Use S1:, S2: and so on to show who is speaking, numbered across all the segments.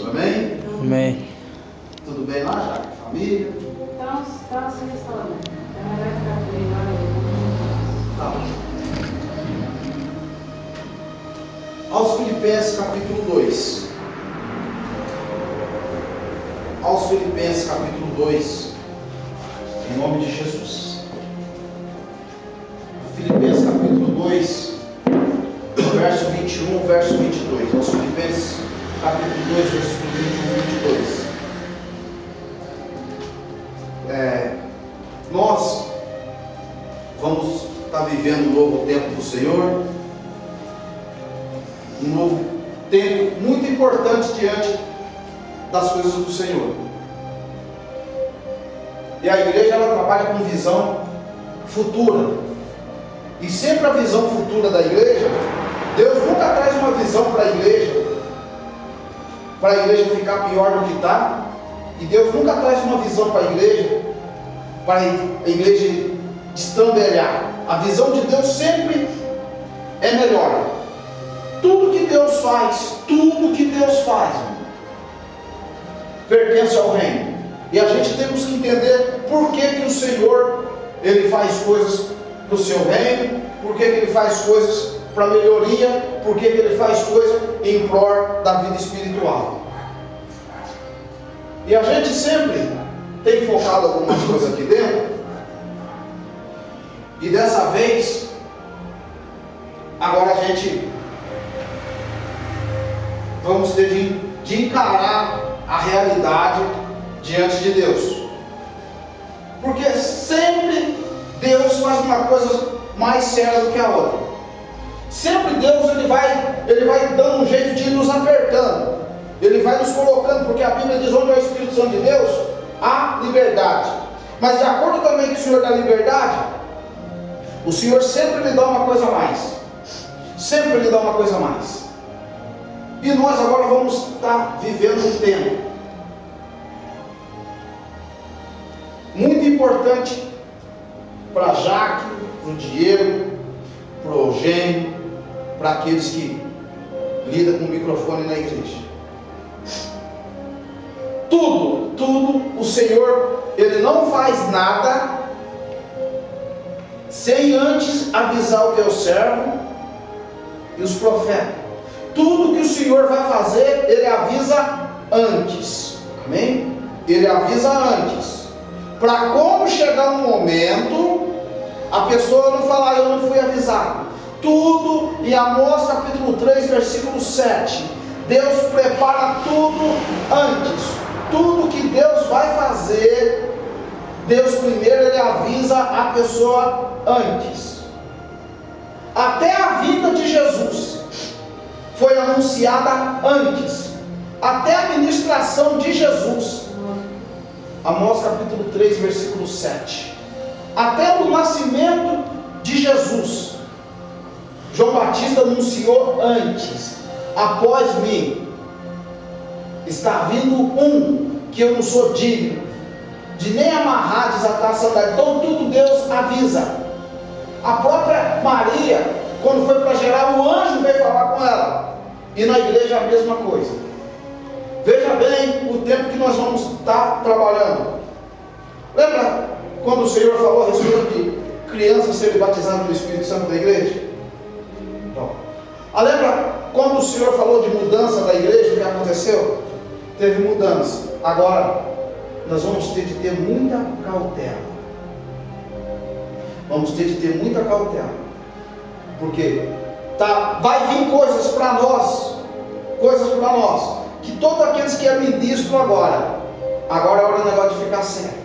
S1: amém?
S2: Amém.
S1: Tudo bem lá, Jaque? Família?
S3: Está se restaurando. É melhor ficar por aí lá.
S1: Tá. Aos Filipenses capítulo 2. Aos Filipenses capítulo 2. Em nome de Jesus. Filipenses capítulo 2, verso 21, verso 22. Aos Filipenses capítulo 2, versículo 21 e 22. Nós vamos estar vivendo um novo tempo do Senhor, um novo tempo muito importante diante das coisas do Senhor. E a igreja, ela trabalha com visão futura, e sempre a visão futura da igreja, Deus nunca traz uma visão para a igreja ficar pior do que está, e Deus nunca traz uma visão para a igreja destrambelhar. A visão de Deus sempre é melhor. Tudo que Deus faz, pertence ao reino. E a gente temos que entender por que o Senhor, Ele faz coisas para o seu reino, por que Ele faz coisas para melhoria, por que Ele faz coisas em prol da vida espiritual. E a gente sempre tem focado algumas coisas aqui dentro, e dessa vez, agora a gente vamos ter de encarar a realidade diante de Deus, porque sempre Deus faz uma coisa mais séria do que a outra. Sempre Deus ele vai dando um jeito de ir nos apertando, Ele vai nos colocando, porque a Bíblia diz: onde é o Espírito Santo de Deus, há liberdade. Mas de acordo também com o Senhor da liberdade, o Senhor sempre lhe dá uma coisa a mais. Sempre lhe dá uma coisa a mais. E nós agora vamos estar vivendo um tempo muito importante para Jaque, para o Diego, para o Eugênio, para aqueles que lidam com o microfone na igreja. Tudo, o Senhor, Ele não faz nada sem antes avisar o teu servo e os profetas. Tudo que o Senhor vai fazer, Ele avisa antes. Amém? Ele avisa antes. Para quando chegar um momento, a pessoa não falar: eu não fui avisado. Tudo, em Amós capítulo 3, versículo 7. Deus prepara tudo antes. Tudo que Deus vai fazer, Deus primeiro Ele avisa a pessoa antes. Até a vinda de Jesus foi anunciada antes. Até a ministração de Jesus. Amós capítulo 3, versículo 7. Até o nascimento de Jesus, João Batista anunciou antes: após mim está vindo um que eu não sou digno de nem amarrar, desatar a sandália. Então tudo Deus avisa. A própria Maria, quando foi para gerar, o anjo veio falar com ela. E na igreja a mesma coisa. Veja bem o tempo que nós vamos estar trabalhando. Lembra quando o Senhor falou a respeito de crianças serem batizadas pelo Espírito Santo da igreja? Então, lembra quando o Senhor falou de mudança da igreja, o que aconteceu? Teve mudança. Agora nós vamos ter de ter muita cautela. Vamos ter de ter muita cautela, porque vai vir coisas para nós, que todos aqueles que é ministro agora é hora do negócio de ficar sério.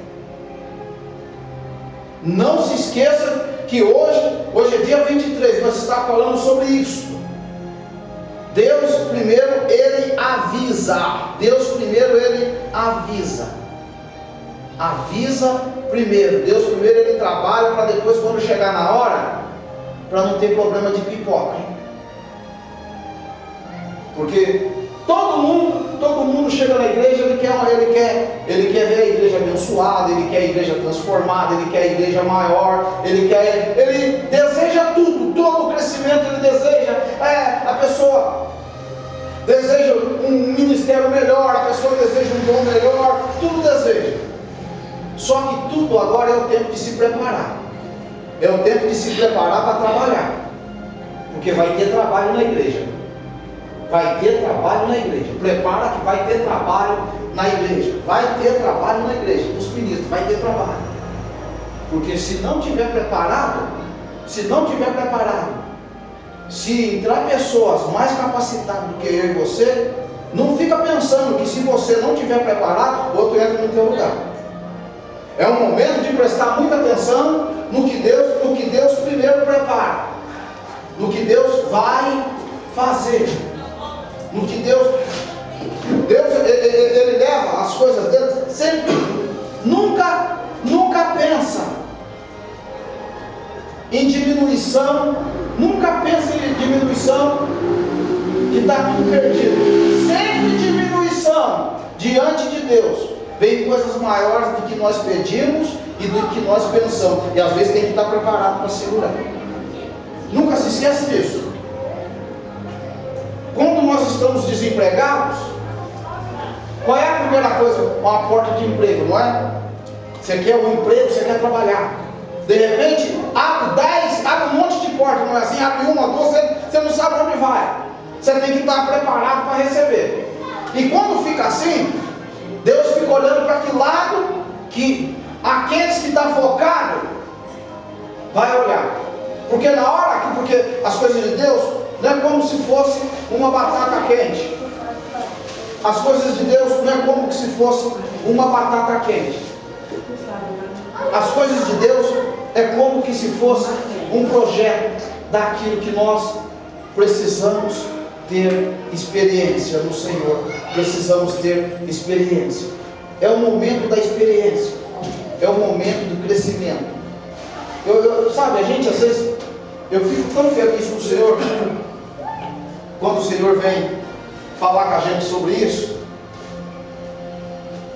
S1: Não se esqueça que hoje é dia 23, nós estamos falando sobre isso. Deus primeiro Ele avisa. Avisa primeiro. Deus primeiro Ele trabalha, para depois, quando chegar na hora, para não ter problema de pipoca, hein? Porque todo mundo chega na igreja, ele quer ver a igreja abençoada, ele quer a igreja transformada, ele quer a igreja maior, ele deseja tudo, todo o crescimento ele deseja. A pessoa deseja um ministério melhor, a pessoa deseja um dom melhor, tudo deseja. Só que tudo agora é o tempo de se preparar. É o tempo de se preparar para trabalhar. Porque vai ter trabalho na igreja. Vai ter trabalho na igreja. Prepara que vai ter trabalho na igreja. Vai ter trabalho na igreja. Os ministros, vai ter trabalho. Porque se não tiver preparado, se entrar pessoas mais capacitadas do que eu e você, não fica pensando que se você não tiver preparado, o outro entra no teu lugar. É um momento de prestar muita atenção no que Deus primeiro prepara, no que Deus vai fazer, no que Deus ele leva as coisas dele sempre, nunca pensa em diminuição, nunca pensa em diminuição, que está tudo perdido. Sempre diminuição diante de Deus. Vem coisas maiores do que nós pedimos e do que nós pensamos. E às vezes tem que estar preparado para segurar. Nunca se esquece disso. Quando nós estamos desempregados, qual é a primeira coisa? Uma porta de emprego, não é? Você quer um emprego, você quer trabalhar. De repente, abre um monte de portas, não é assim? Abre uma, duas, você não sabe onde vai. Você tem que estar preparado para receber. E quando fica assim, Deus fica olhando para que lado que aqueles que estão focados vai olhar. Porque na hora que, porque as coisas de Deus não é como se fosse uma batata quente. As coisas de Deus não é como se fosse uma batata quente. As coisas de Deus é como que se fosse um projeto daquilo que nós precisamos ter experiência no Senhor. Precisamos ter experiência. É o momento da experiência. É o momento do crescimento. Sabe, a gente às vezes, eu fico tão feliz com o Senhor quando o Senhor vem falar com a gente sobre isso.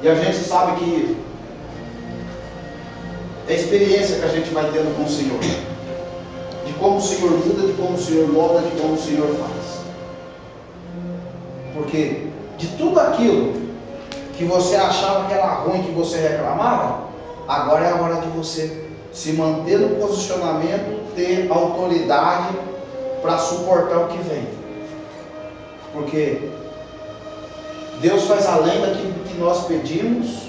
S1: E a gente sabe que é a experiência que a gente vai tendo com o Senhor, de como o Senhor muda, de como o Senhor molda, de como o Senhor faz. Porque de tudo aquilo que você achava que era ruim, que você reclamava, agora é a hora de você se manter no posicionamento, ter autoridade para suportar o que vem. Porque Deus faz além daquilo que nós pedimos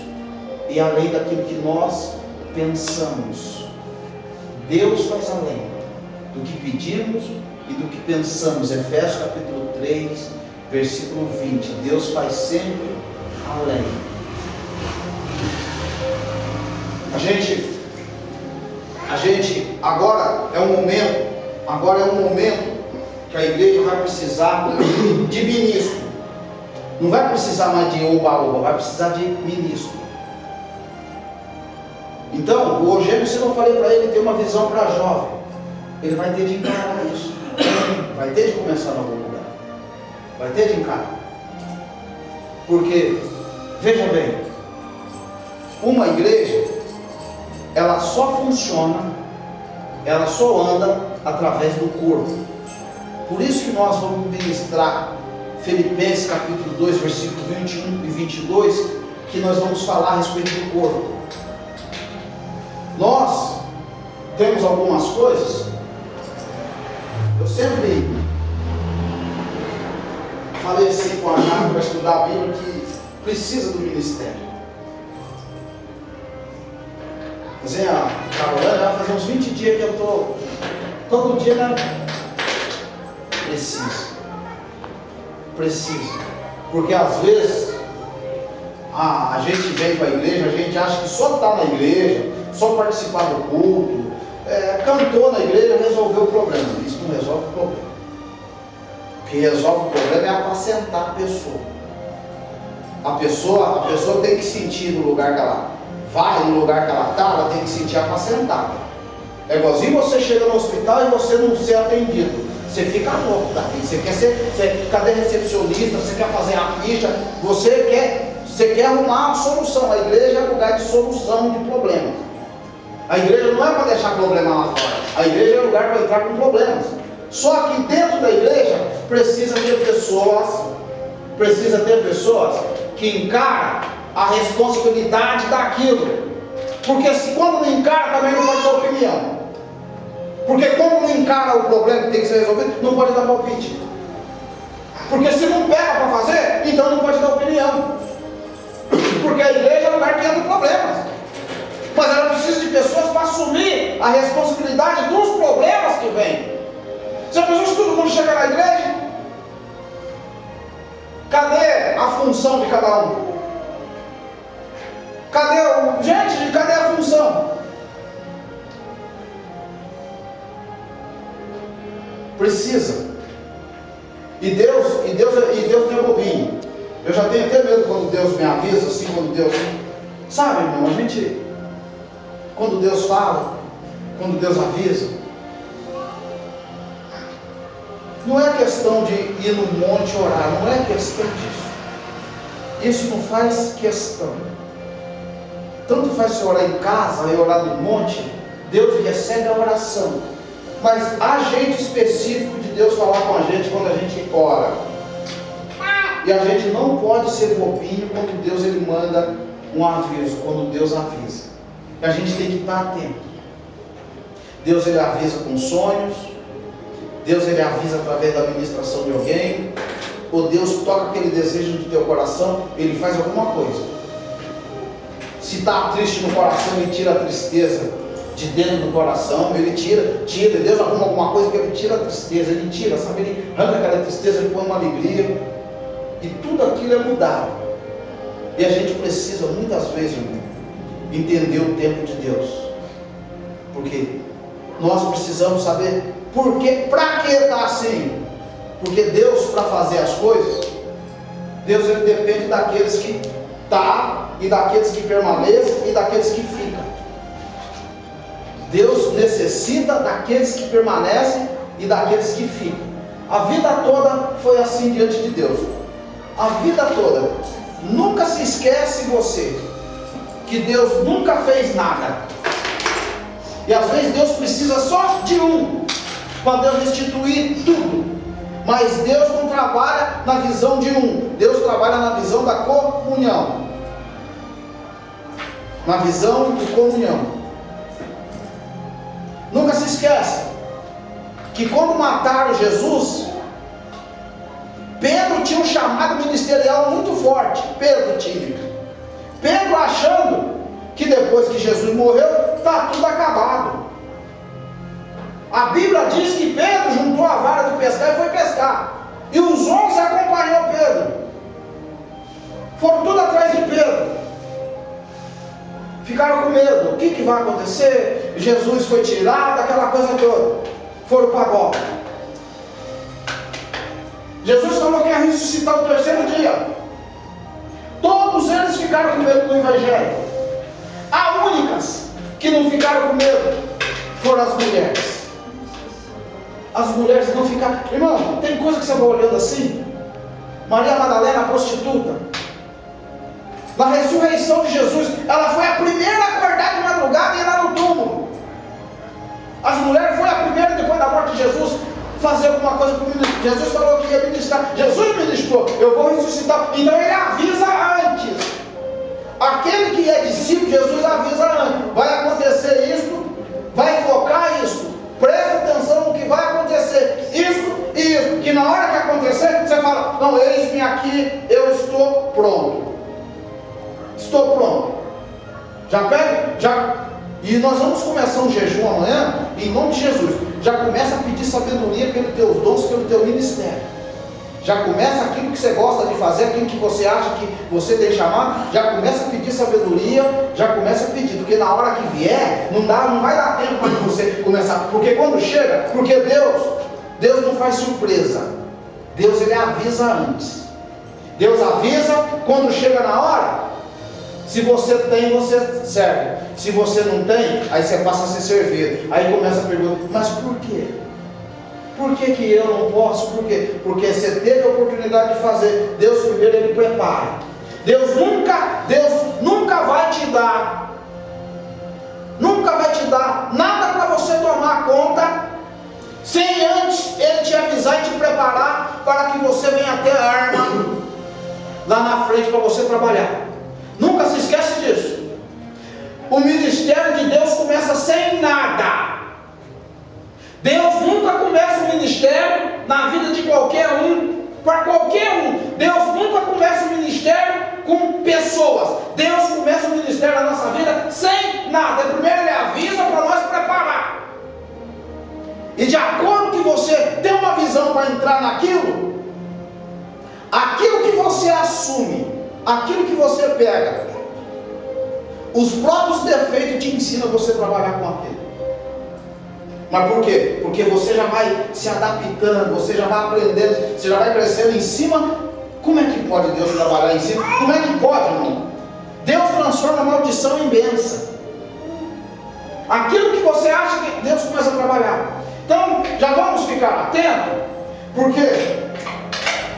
S1: e além daquilo que nós pensamos. Deus faz além do que pedimos e do que pensamos. Efésios capítulo 3, versículo 20. Deus faz sempre além. A gente agora é um momento que a igreja vai precisar de ministro. Não vai precisar mais de oba-oba, vai precisar de ministro. Então, o Rogério, se eu falei para ele ter uma visão para jovem, ele vai ter de encarar isso. Vai ter de começar em algum lugar. Vai ter de encarar. Porque, veja bem, uma igreja, ela só funciona, ela só anda através do corpo. Por isso que nós vamos ministrar Filipenses capítulo 2, versículos 21 e 22, que nós vamos falar a respeito do corpo. Nós temos algumas coisas. Eu sempre falei assim com a Jana para estudar a Bíblia, que precisa do ministério. Assim, a Carolina vai fazer uns 20 dias que eu estou todo dia, né? Preciso. Porque às vezes a gente vem para a igreja, a gente acha que só estar na igreja, só participar do culto, cantou na igreja, resolveu o problema. Isso não resolve o problema. O que resolve o problema é apacentar a pessoa. A pessoa tem que sentir no lugar que ela vai, no lugar que ela está, ela tem que sentir apacentada. É igualzinho você chega no hospital e você não ser atendido. Você fica louco daqui. Você quer ser, cadê recepcionista? Você quer fazer a ficha? Você quer arrumar uma solução. A igreja é lugar de solução de problemas. A igreja não é para deixar problema lá fora. A igreja é lugar para entrar com problemas. Só que dentro da igreja precisa ter pessoas precisa ter pessoas que encaram a responsabilidade daquilo. Porque se quando não encara, também não pode dar opinião. Porque como não encara o problema que tem que ser resolvido, não pode dar palpite. Porque se não pega para fazer, então não pode dar opinião. Porque a igreja é o lugar que entra problemas. Mas ela precisa de pessoas para assumir a responsabilidade dos problemas que vêm. Você pensou se todo mundo chega na igreja? Cadê a função de cada um? Cadê a função? Precisa. E Deus não é bobinho. Eu já tenho até medo quando Deus me avisa, assim, quando Deus... Sabe, irmão, quando Deus fala, quando Deus avisa, não é questão de ir no monte orar, não é questão disso. Isso não faz questão. Tanto faz se orar em casa e orar no monte, Deus recebe a oração. Mas há jeito específico de Deus falar com a gente quando a gente ora. E a gente não pode ser bobinho quando Deus ele manda um aviso, quando Deus avisa. E a gente tem que estar atento. Deus ele avisa com sonhos, Deus ele avisa através da administração de alguém, ou Deus toca aquele desejo do teu coração, ele faz alguma coisa. Se está triste no coração, ele tira a tristeza de dentro do coração, ele tira, Deus arruma alguma coisa que ele tira a tristeza, ele tira, sabe, ele arranca aquela tristeza, ele põe uma alegria, e tudo aquilo é mudado. E a gente precisa muitas vezes, irmão, entender o tempo de Deus, porque nós precisamos saber por que, para que está assim. Porque Deus, para fazer as coisas, Deus ele depende daqueles que estão, e daqueles que permanecem, e daqueles que ficam. Deus necessita daqueles que permanecem e daqueles que ficam. A vida toda foi assim diante de Deus. A vida toda. Nunca se esquece você que Deus nunca fez nada. E às vezes Deus precisa só de um para Deus restituir tudo. Mas Deus não trabalha na visão de um. Deus trabalha na visão da comunhão. Na visão de comunhão. Nunca se esqueça que quando mataram Jesus, Pedro tinha um chamado ministerial muito forte. Pedro tinha. Pedro achando que depois que Jesus morreu, está tudo acabado. A Bíblia diz que Pedro juntou a vara de pescar e foi pescar. E os 11 acompanhou Pedro. Foram tudo atrás de Pedro. Ficaram com medo. O que vai acontecer? Jesus foi tirado, aquela coisa toda. Foram para Gólgota. Jesus falou que ia ressuscitar no terceiro dia. Todos eles ficaram com medo do Evangelho. As únicas que não ficaram com medo foram as mulheres. As mulheres não ficaram. Irmão, tem coisa que você vai olhando assim. Maria Madalena, a prostituta. Na ressurreição de Jesus, ela foi a primeira a acordar de madrugada e ir lá no túmulo. As mulheres foram a primeira, depois da morte de Jesus, fazer alguma coisa para o ministro. Jesus falou que ia ministrar. Jesus ministrou, eu vou ressuscitar. Então ele avisa antes. Aquele que é discípulo de Jesus avisa antes. Vai acontecer isso, vai focar isso. Presta atenção no que vai acontecer. Isso e isso. Que na hora que acontecer, você fala, não, eis-me aqui, eu estou pronto. Estou pronto. Já pega? Já. E nós vamos começar um jejum amanhã, em nome de Jesus. Já começa a pedir sabedoria pelos teus dons, pelo teu ministério. Já começa aquilo que você gosta de fazer, aquilo que você acha que você tem chamado. Já começa a pedir sabedoria, já começa a pedir. Porque na hora que vier, não vai dar tempo para você começar. Porque quando chega, porque Deus não faz surpresa. Deus ele avisa antes. Deus avisa, quando chega na hora. Se você tem, você serve. Se você não tem, aí você passa a se servir. Aí começa a perguntar, mas por quê? Por que eu não posso? Por quê? Porque você teve a oportunidade de fazer. Deus primeiro ele prepara. Deus nunca vai te dar nada para você tomar conta sem antes ele te avisar e te preparar para que você venha ter a arma lá na frente para você trabalhar. Nunca se esquece disso. O ministério de Deus começa sem nada. Deus nunca começa o ministério na vida de qualquer um, para qualquer um. Deus nunca começa o ministério com pessoas. Deus começa o ministério da nossa vida sem nada. Primeiro Ele avisa para nós preparar. E de acordo que você tem uma visão para entrar naquilo, aquilo que você assume, aquilo que você pega, os próprios defeitos te ensinam a você trabalhar com aquilo. Mas por quê? Porque você já vai se adaptando, você já vai aprendendo, você já vai crescendo em cima. Como é que pode Deus trabalhar em cima? Como é que pode, irmão? Deus transforma a maldição em bênção. Aquilo que você acha que Deus começa a trabalhar. Então, já vamos ficar atentos, porque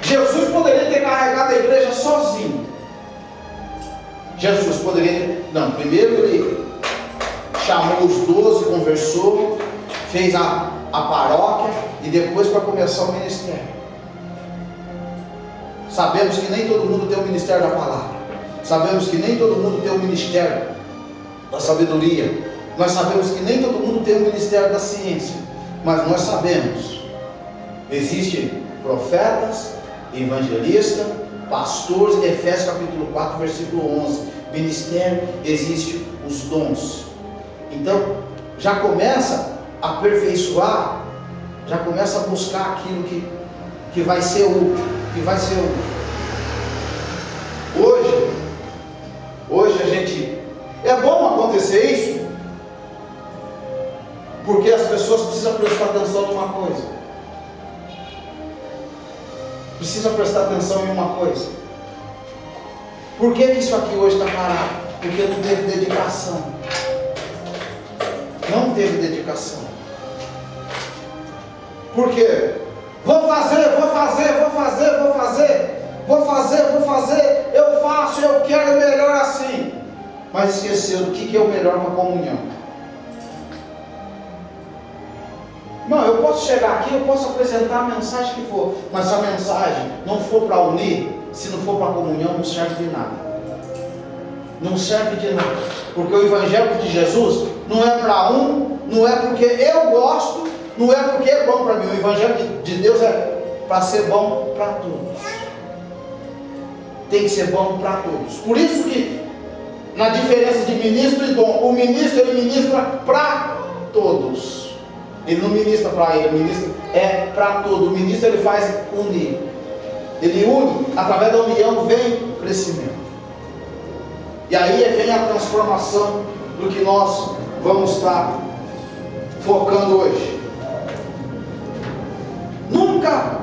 S1: Jesus poderia ter carregado a igreja sozinho. Jesus poderia ter... Não, primeiro Ele chamou os 12, conversou, fez a paróquia e depois para começar o ministério. Sabemos que nem todo mundo tem o ministério da palavra. Sabemos que nem todo mundo tem o ministério da sabedoria. Nós sabemos que nem todo mundo tem o ministério da ciência. Mas nós sabemos, existem profetas, evangelistas, pastores. Efésios capítulo 4, versículo 11. Ministério, existem os dons. Então, já começa a aperfeiçoar, já começa a buscar aquilo que vai ser útil, Hoje a gente, é bom acontecer isso, porque as pessoas precisam prestar atenção em uma coisa. Precisa prestar atenção em uma coisa. Por que isso aqui hoje está parado? Porque não teve dedicação. Não teve dedicação. Por quê? Vou fazer, eu faço, eu quero melhor assim. Mas esqueceu do que é o melhor para a comunhão. Não, eu posso chegar aqui, eu posso apresentar a mensagem que for, mas se a mensagem não for para unir, se não for para a comunhão, não serve de nada. Não serve de nada. Porque o Evangelho de Jesus não é para um, não é porque eu gosto, não é porque é bom para mim. O Evangelho de Deus é para ser bom para todos. Tem que ser bom para todos. Por isso que, na diferença de ministro e dom, o ministro ele ministra para todos. Ele não ministra para ele, o ministro é para todos. O ministro ele faz unir. Ele une, através da união vem o crescimento. E aí vem a transformação do que nós vamos estar focando hoje. Nunca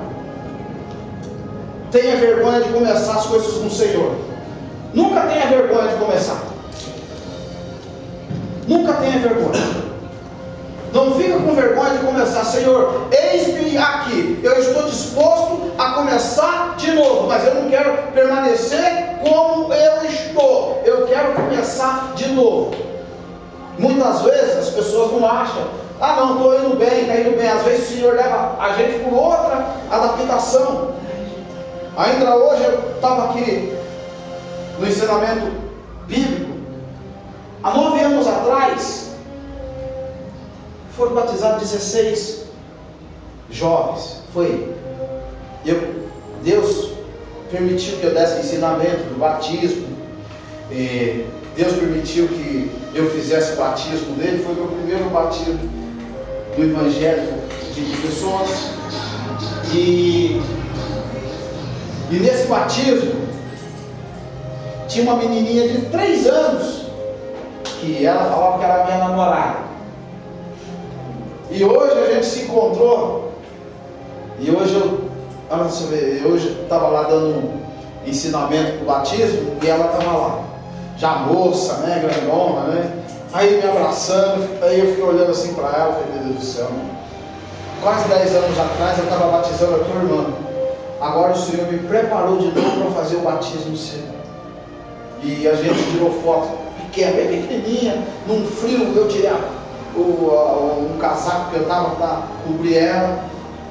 S1: tenha vergonha de começar as coisas com o Senhor. Nunca tenha vergonha de começar. Nunca tenha vergonha. Não fica com vergonha de começar. Senhor, eis-me aqui. Eu estou disposto a começar de novo, mas eu não quero permanecer como eu estou. Eu quero começar de novo. Muitas vezes as pessoas não acham, não, estou indo bem, está indo bem. Às vezes o Senhor leva a gente por outra adaptação. Ainda hoje eu estava aqui no ensinamento bíblico. Há 9 anos atrás foram batizados 16 jovens. Deus permitiu que eu desse ensinamento do batismo. Deus permitiu que eu fizesse o batismo dele. Foi meu primeiro batismo do Evangelho de pessoas. E nesse batismo tinha uma menininha de 3 anos que ela falava que era minha namorada. E hoje a gente se encontrou. E hoje eu estava lá dando ensinamento para o batismo e ela estava lá, já moça, né, grandona, né? Aí me abraçando, aí eu fiquei olhando assim para ela, falei, meu Deus do céu, né? Quase 10 anos atrás eu estava batizando a tua irmã. Agora o Senhor me preparou de novo para fazer o batismo seu. E a gente tirou foto pequena, bem pequenininha, num frio. Eu tirei um casaco que eu estava para cobrir ela.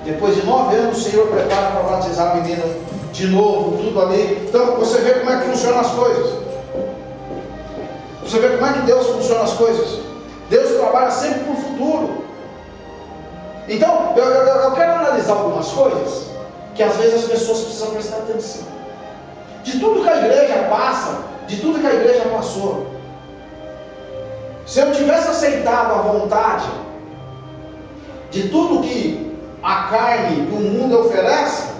S1: Depois de 9 anos o Senhor prepara para batizar a menina de novo, tudo ali. Então você vê como é que funcionam as coisas. Você vê como é que Deus funciona as coisas. Deus trabalha sempre para o futuro. Então, eu quero analisar algumas coisas que às vezes as pessoas precisam prestar atenção. De tudo que a igreja passa, de tudo que a igreja passou, se eu tivesse aceitado a vontade de tudo que a carne e o mundo oferece,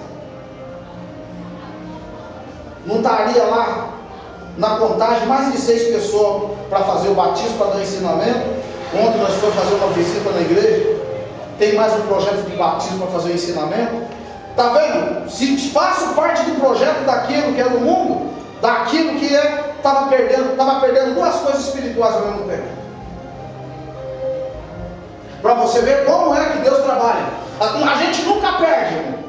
S1: não estaria lá na contagem mais de 6 pessoas para fazer o batismo, para dar ensinamento. Ontem nós fomos fazer uma visita na igreja, tem mais um projeto de batismo para fazer o ensinamento. Está vendo? Se faço parte do projeto daquilo que é do mundo, daquilo que estava perdendo 2 coisas espirituais ao mesmo tempo. Para você ver como é que Deus trabalha. A gente nunca perde, irmão.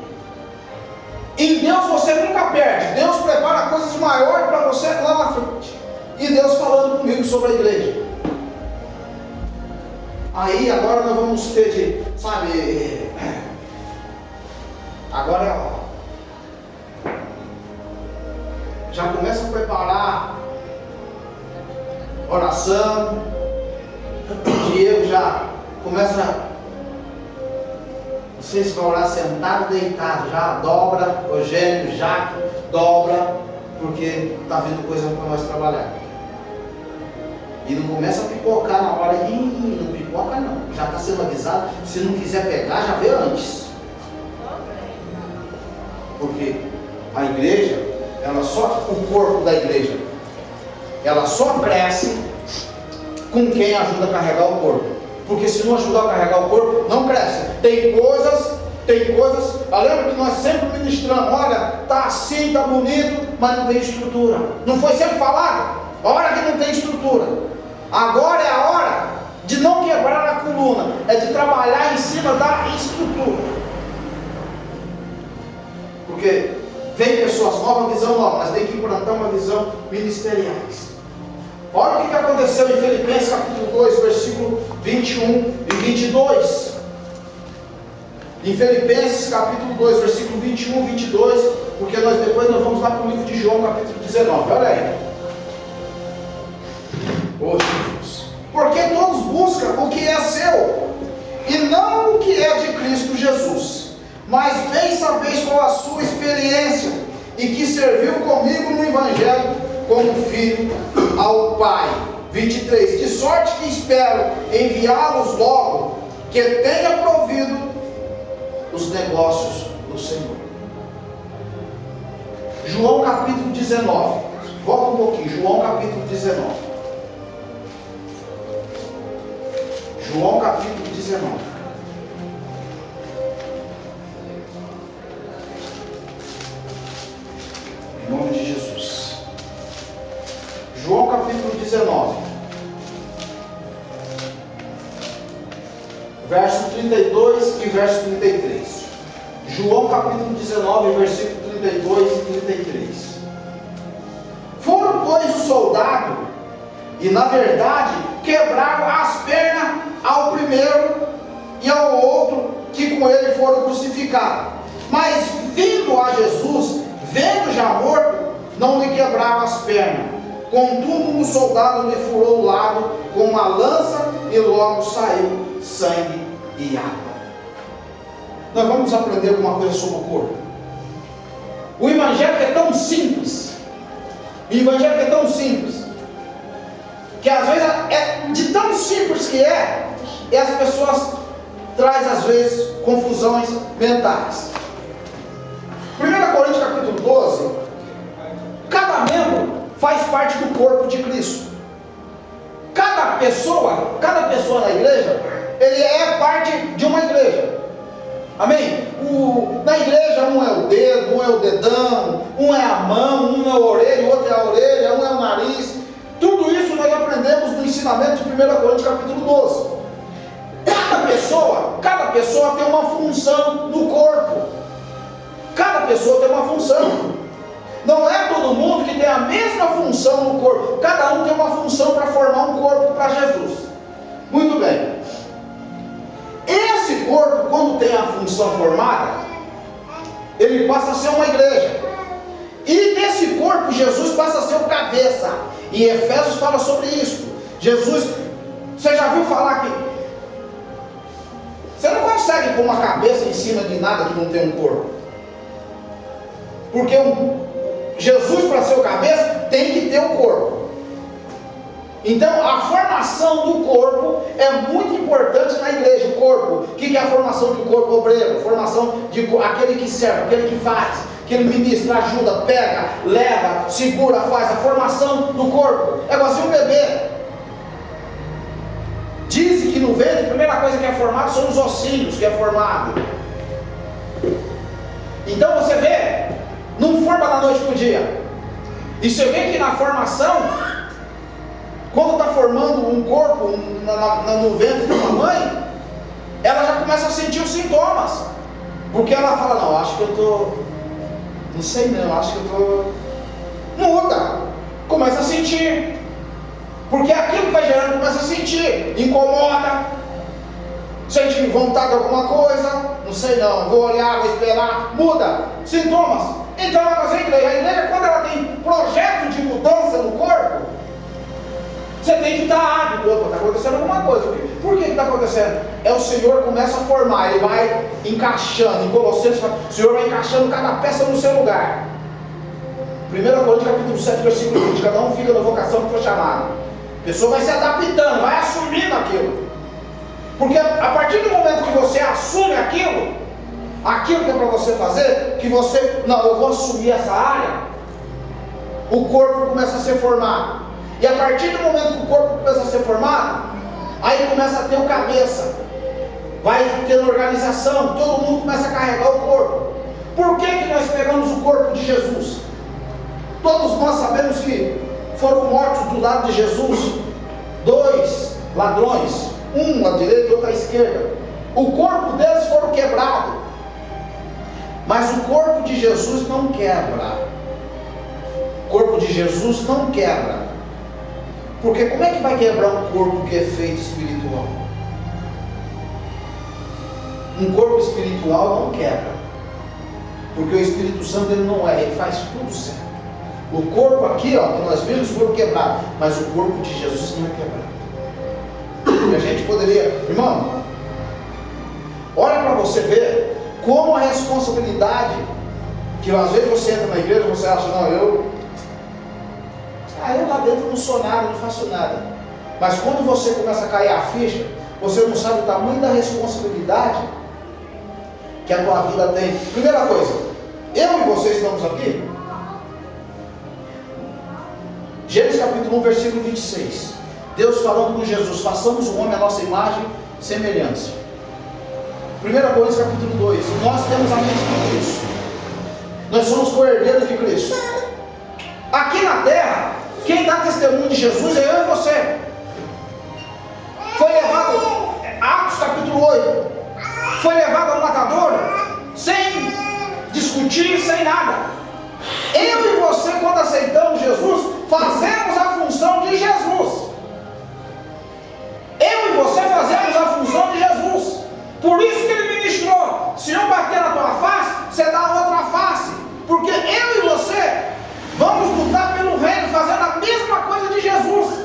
S1: Em Deus você nunca perde. Deus prepara coisas maiores para você lá na frente. E Deus falando comigo sobre a igreja. Aí agora nós vamos ter de, sabe, agora já começa a preparar oração. O Diego já começa, não sei se vai orar sentado ou deitado, já dobra. Eugênio, Jaque, dobra, porque está vindo coisa para nós trabalhar. E não começa a pipocar na hora. Não pipoca não, já está sendo avisado. Se não quiser pegar, já vê antes. Porque a igreja, o corpo da igreja, ela só cresce com quem ajuda a carregar o corpo. Porque se não ajudar a carregar o corpo, não cresce. Tem coisas, eu lembro que nós sempre ministramos, olha, tá assim, tá bonito, mas não tem estrutura. Não foi sempre falado? A hora que não tem estrutura. Agora é a hora de não quebrar a coluna, é de trabalhar em cima da estrutura. Porque vem pessoas novas, visão nova, mas tem que implantar uma visão ministeriais. Olha o que aconteceu em Filipenses capítulo 2, versículo 21 e 22. Em Filipenses capítulo 2, versículo 21 e 22, porque depois nós vamos lá para o livro de João capítulo 19, olha aí. Oh, Jesus. Porque todos buscam o que é seu, e não o que é de Cristo Jesus. Mas bem sabeis qual a sua experiência, e que serviu comigo no Evangelho como filho ao Pai. 23. De sorte que espero enviá-los logo, que tenha provido os negócios do Senhor. João capítulo 19. Volta um pouquinho. João capítulo 19. João capítulo 19. Em nome de Jesus. João capítulo 19. Verso 32 e verso 33. João capítulo 19, versículo 32 e 33. Foram, pois, os soldados, e na verdade quebraram as pernas ao primeiro e ao outro que com ele foram crucificados. Mas vindo a Jesus, vendo já morto, não lhe quebraram as pernas. Contudo, o soldado lhe furou o lado com uma lança, e logo saiu sangue e água. Nós vamos aprender alguma coisa sobre o corpo. O evangelho é tão simples. O evangelho é tão simples que às vezes de tão simples que e as pessoas trazem às vezes confusões mentais. 1 Coríntios capítulo 12, cada membro faz parte do corpo de Cristo. Cada pessoa na igreja, ele é parte de uma igreja. Amém? Na igreja um é o dedo, um é o dedão, um é a mão, um é a orelha, o outro é a orelha, um é o nariz. Tudo isso nós aprendemos no ensinamento de 1 Coríntios capítulo 12. Cada pessoa tem uma função no corpo. Cada pessoa tem uma função. Não é todo mundo que tem a mesma função no corpo. Cada um tem uma função para formar um corpo para Jesus. Muito bem. Esse corpo, quando tem a função formada, ele passa a ser uma igreja. E desse corpo Jesus passa a ser o cabeça. E Efésios fala sobre isso. Jesus, você já viu falar que você não consegue pôr uma cabeça em cima de nada que não tem um corpo. Porque Jesus, para ser o cabeça, tem que ter um corpo. Então a formação do corpo é muito importante na igreja. O corpo, o que é a formação do corpo obreiro? Formação de aquele que serve, aquele que faz, aquele ministra, ajuda, pega, leva, segura, faz. A formação do corpo é igual um bebê. Dizem que no ventre a primeira coisa que é formado são os ossinhos que é formado. Então você vê, não forma da noite para o dia. E você vê que na formação, quando está formando um corpo no ventre de uma mãe, ela já começa a sentir os sintomas. Porque ela fala, não, acho que eu estou, não sei não, acho que eu estou, muda, começa a sentir. Porque aquilo que vai gerando começa a sentir, incomoda, sente vontade de alguma coisa, não sei não, vou olhar, vou esperar, muda, sintomas. Então ela vai fazer a igreja, quando ela tem projeto de mudança no corpo, você tem que estar hábito, está acontecendo alguma coisa. Por que está acontecendo? É o Senhor começa a formar, Ele vai encaixando, em Colossenses, o Senhor vai encaixando cada peça no seu lugar. 1 Coríntios capítulo 7, versículo 20, cada um fica na vocação que foi chamado. A pessoa vai se adaptando, vai assumindo aquilo. Porque a partir do momento que você assume aquilo que é para você fazer, que você, não, eu vou assumir essa área, o corpo começa a ser formado. E a partir do momento que o corpo começa a ser formado, aí começa a ter o cabeça, vai tendo organização, todo mundo começa a carregar o corpo. Por que nós pegamos o corpo de Jesus? Todos nós sabemos que foram mortos do lado de Jesus 2 ladrões, um à direita e outro à esquerda. O corpo deles foram quebrado, mas o corpo de Jesus não quebra. O corpo de Jesus não quebra. Porque como é que vai quebrar um corpo que é feito espiritual? Um corpo espiritual não quebra, porque o Espírito Santo ele não é, ele faz tudo certo. O corpo aqui, que nós vimos, foram quebrados, mas o corpo de Jesus não é quebrado. E a gente poderia, irmão, olha para você ver como a responsabilidade, que às vezes você entra na igreja e você acha, não, eu lá dentro não sou nada, não faço nada. Mas quando você começa a cair a ficha, você não sabe o tamanho da responsabilidade que a tua vida tem. Primeira coisa, eu e você estamos aqui. Gênesis capítulo 1, versículo 26. Deus falando com Jesus, façamos o homem à nossa imagem e semelhança. 1 Coríntios capítulo 2, nós temos a mente de Cristo. Nós somos co-herdeiros de Cristo. Aqui na terra, quem dá testemunho de Jesus é eu e você. Foi levado, Atos capítulo 8, foi levado ao matadouro, sem discutir, sem nada. Eu e você, quando aceitamos Jesus, fazemos a função de Jesus. Eu e você fazemos a função de Jesus. Por isso que ele ministrou, se eu bater na tua face, você dá a outra face. Porque eu e você vamos lutar pelo reino, fazendo a mesma coisa de Jesus,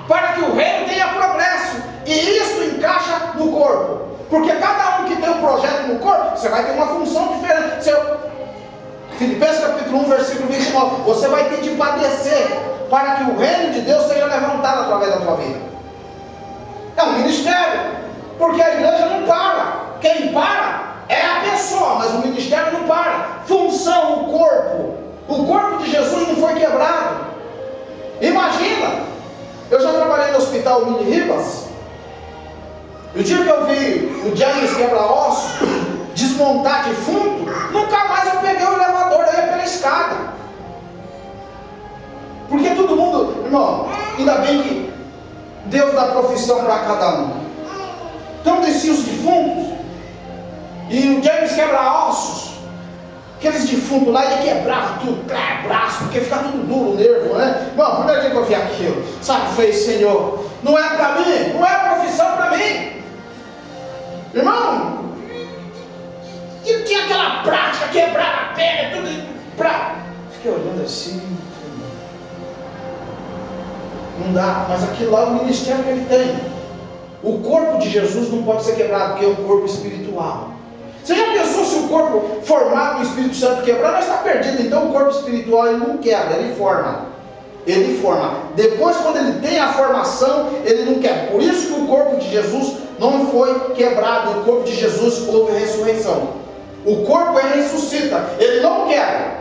S1: para que o reino tenha progresso. E isso encaixa no corpo. Porque cada um que tem um projeto no corpo, você vai ter uma função diferente. Filipenses capítulo 1, versículo 29, você vai ter de padecer para que o reino de Deus seja levantado através da tua vida. É um ministério, porque a igreja não para. Quem para é a pessoa, mas o ministério não para. Função, o corpo de Jesus não foi quebrado. Imagina, eu já trabalhei no hospital Mini Ribas. O dia que eu vi o James quebra-osso desmontar defunto, nunca mais eu peguei o elevador, eu ia pela escada. Porque todo mundo, irmão, ainda bem que Deus dá profissão para cada um. Então descia os defuntos, e o James quebra-ossos, aqueles defuntos lá, ele quebrava tudo, braço, porque fica tudo duro o nervo, né? Irmão, o primeiro dia que eu vi aquilo, sabe, falei, Senhor, não é para mim, não é profissão para mim. Irmão, e tinha aquela prática, quebrar a perna, tudo para fiquei olhando assim, não dá, mas aquilo lá é o ministério que ele tem. O corpo de Jesus não pode ser quebrado, porque é um corpo espiritual. Você já pensou se o corpo formado no Espírito Santo quebrar? Nós está perdido. Então o corpo espiritual ele não quebra, ele forma. Ele forma. Depois, quando ele tem a formação, ele não quebra. Por isso que o corpo de Jesus não foi quebrado. O corpo de Jesus houve ressurreição. O corpo ele ressuscita. Ele não quebra.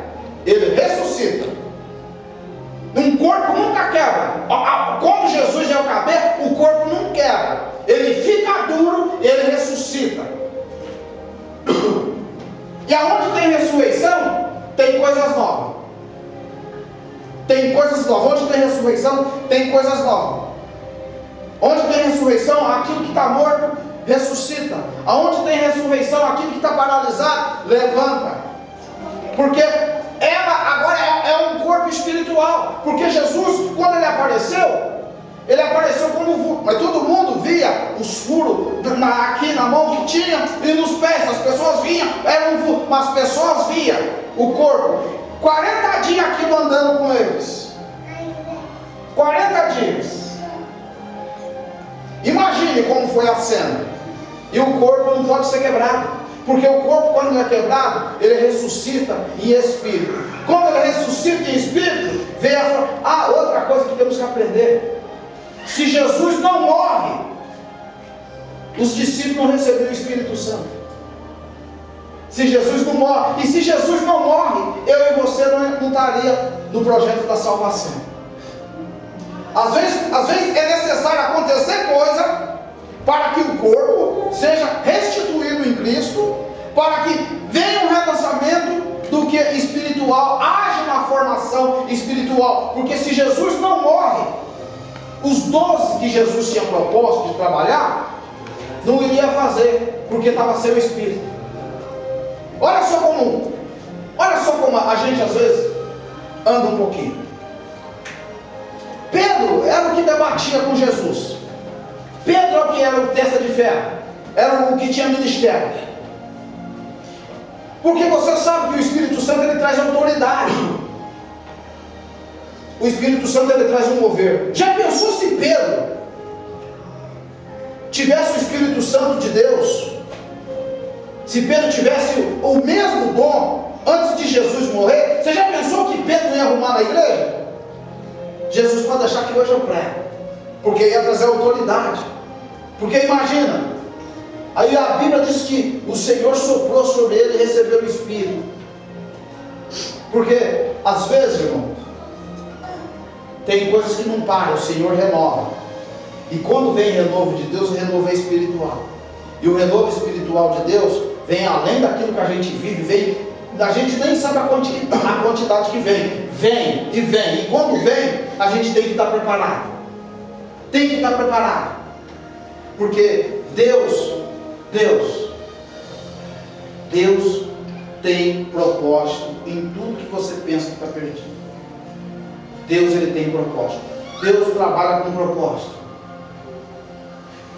S1: Ele ressuscita. Um corpo nunca quebra. Quando Jesus é o cabeça, o corpo não quebra. Ele fica duro, ele ressuscita. E aonde tem ressurreição, tem coisas novas. Tem coisas novas. Onde tem ressurreição, tem coisas novas. Onde tem ressurreição, aquilo que está morto, ressuscita. Aonde tem ressurreição, aquilo que está paralisado, levanta. Porque ela agora é um corpo espiritual. Porque Jesus, quando ele apareceu como vulto. Mas todo mundo via os furos aqui na mão que tinha e nos pés. As pessoas vinham, era um vulto, mas as pessoas viam o corpo. 40 dias aquilo andando com eles. 40 dias. Imagine como foi a cena. E o corpo não pode ser quebrado. Porque o corpo, quando ele é quebrado, ele ressuscita em espírito. Quando ele ressuscita em espírito, vem outra coisa que temos que aprender. Se Jesus não morre, os discípulos não receberam o Espírito Santo. Se Jesus não morre, e se Jesus não morre, eu e você não estaria no projeto da salvação. Às vezes é necessário acontecer coisa para que o corpo seja restituído em Cristo, para que venha um relançamento do que espiritual, haja uma formação espiritual. Porque se Jesus não morre, os 12 que Jesus tinha proposto de trabalhar, não iria fazer, porque estava sem o Espírito. Olha só como a gente às vezes anda um pouquinho. Pedro era o que debatia com Jesus. Pedro é o que era o testa de ferro, era o que tinha ministério. Porque você sabe que o Espírito Santo ele traz autoridade. O Espírito Santo ele traz um mover. Já pensou se Pedro tivesse o Espírito Santo de Deus? Se Pedro tivesse o mesmo dom antes de Jesus morrer, você já pensou que Pedro não ia arrumar na igreja? Jesus pode deixar que hoje eu prego, porque ia trazer autoridade. Porque imagina, aí a Bíblia diz que o Senhor soprou sobre ele e recebeu o Espírito. Porque às vezes, irmão, tem coisas que não param, o Senhor renova. E quando vem renovo de Deus, o renovo é espiritual. E o renovo espiritual de Deus vem além daquilo que a gente vive, a gente nem sabe a quantidade que vem. Vem. E quando vem, a gente tem que estar preparado. Tem que estar preparado. Porque Deus tem propósito em tudo que você pensa que está perdido. Deus ele tem propósito. Deus trabalha com propósito.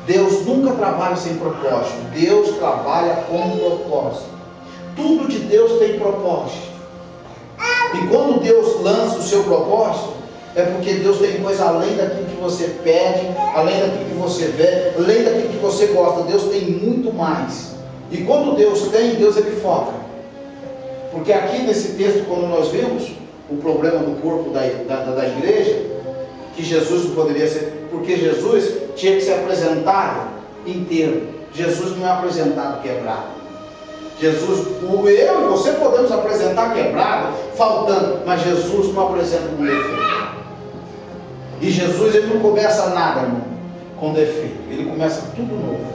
S1: Deus nunca trabalha sem propósito. Deus trabalha com propósito. Tudo de Deus tem propósito. E quando Deus lança o seu propósito, é porque Deus tem coisa além daquilo que você pede, além daquilo que você vê, além daquilo que você gosta. Deus tem muito mais. E quando Deus tem, Deus ele foca. Porque aqui nesse texto, quando nós vimos o problema do corpo da igreja, que Jesus não poderia ser, porque Jesus tinha que ser apresentado inteiro. Jesus não é apresentado quebrado. Jesus, eu e você podemos apresentar quebrado, faltando, mas Jesus não apresenta com defeito. E Jesus ele não começa nada, irmão, com defeito. Ele começa tudo novo.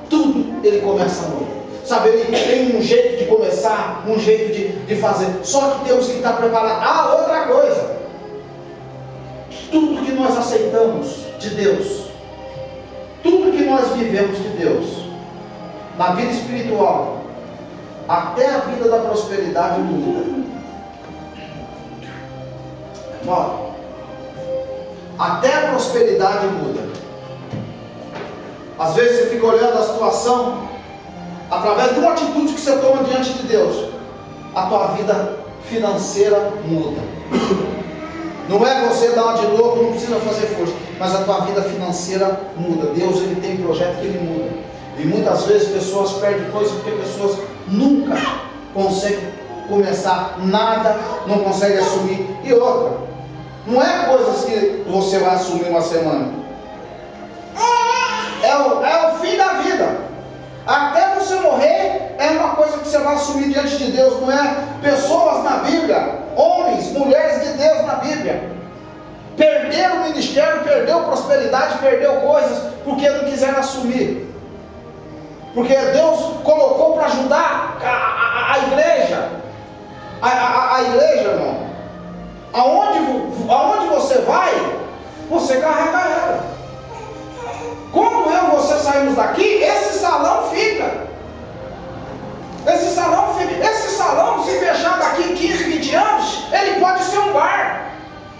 S1: Tudo ele começa novo. Sabe, ele tem um jeito de começar, um jeito de fazer. Só que temos que estar preparados. Outra coisa. Tudo que nós aceitamos de Deus, tudo que nós vivemos de Deus, na vida espiritual, até a vida da prosperidade muda. Bom, até a prosperidade muda. Às vezes você fica olhando a situação, através de uma atitude que você toma diante de Deus, a tua vida financeira muda. Não é você dar uma de louco, não precisa fazer força, mas a tua vida financeira muda. Deus, ele tem projeto que ele muda. E muitas vezes pessoas perdem coisas porque pessoas nunca conseguem começar nada, não conseguem assumir. E outra, não é coisas que você vai assumir uma semana. É o fim da vida. Até você morrer é uma coisa que você vai assumir diante de Deus. Não é? Pessoas na Bíblia, homens, mulheres de Deus na Bíblia, perderam o ministério, perdeu prosperidade, perdeu coisas porque não quiseram assumir. Porque Deus colocou para ajudar a igreja. A igreja, irmão, aonde você vai, você carrega ela. Quando eu e você saímos daqui, esse salão fica. Esse salão, se fechar daqui 15, 20 anos, ele pode ser um bar.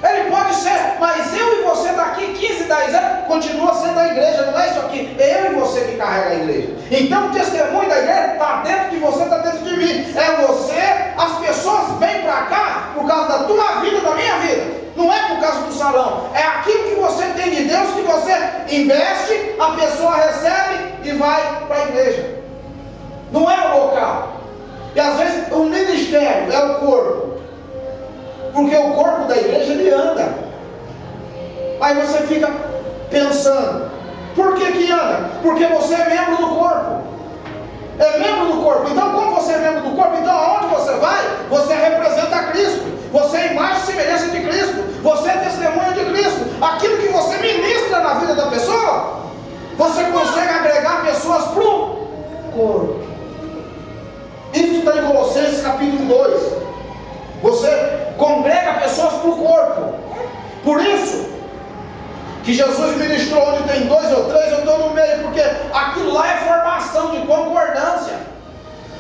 S1: Ele pode ser, mas eu e você daqui 15, 10 anos, continua sendo a igreja, não é isso aqui. É eu e você que carrega a igreja. Então o testemunho da igreja está dentro de você, está dentro de mim. É você, as pessoas vêm para cá por causa da tua vida, da minha vida. Não é por causa do salão. É aquilo que você tem de Deus, que você investe, a pessoa recebe e vai para a igreja. Não é o local. E às vezes o ministério é o corpo. Porque o corpo da igreja, ele anda. Aí você fica pensando, por que anda? Porque você é membro do corpo. É membro do corpo. Então, como você é membro do corpo, então aonde você vai, você representa Cristo. Você é imagem e semelhança de Cristo. Você é testemunha de Cristo. Aquilo que você ministra na vida da pessoa, você consegue agregar pessoas para o corpo. Isso está em Colossenses capítulo 2. Você congrega pessoas para o corpo. Por isso que Jesus ministrou: onde tem 2 ou 3, eu estou no meio, porque aquilo lá é formação de concordância.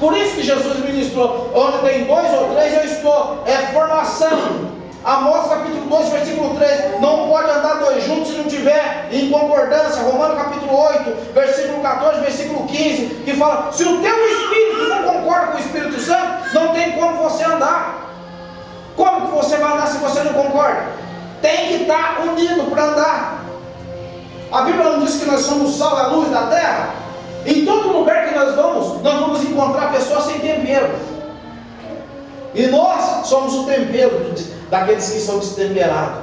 S1: Por isso que Jesus ministrou: onde tem 2 ou 3, eu estou. É formação. Amós capítulo 2, versículo 3: não pode andar 2 juntos se não tiver em concordância. Romanos capítulo 8, versículo 14, versículo 15, que fala: se o teu espírito não concorda com o Espírito Santo, não tem como você andar. Como que você vai andar se você não concorda? Tem que estar unido para andar. A Bíblia não diz que nós somos o sal e a luz da terra? Em todo lugar que nós vamos encontrar pessoas sem tempero. E nós somos o tempero daqueles que são destemperados.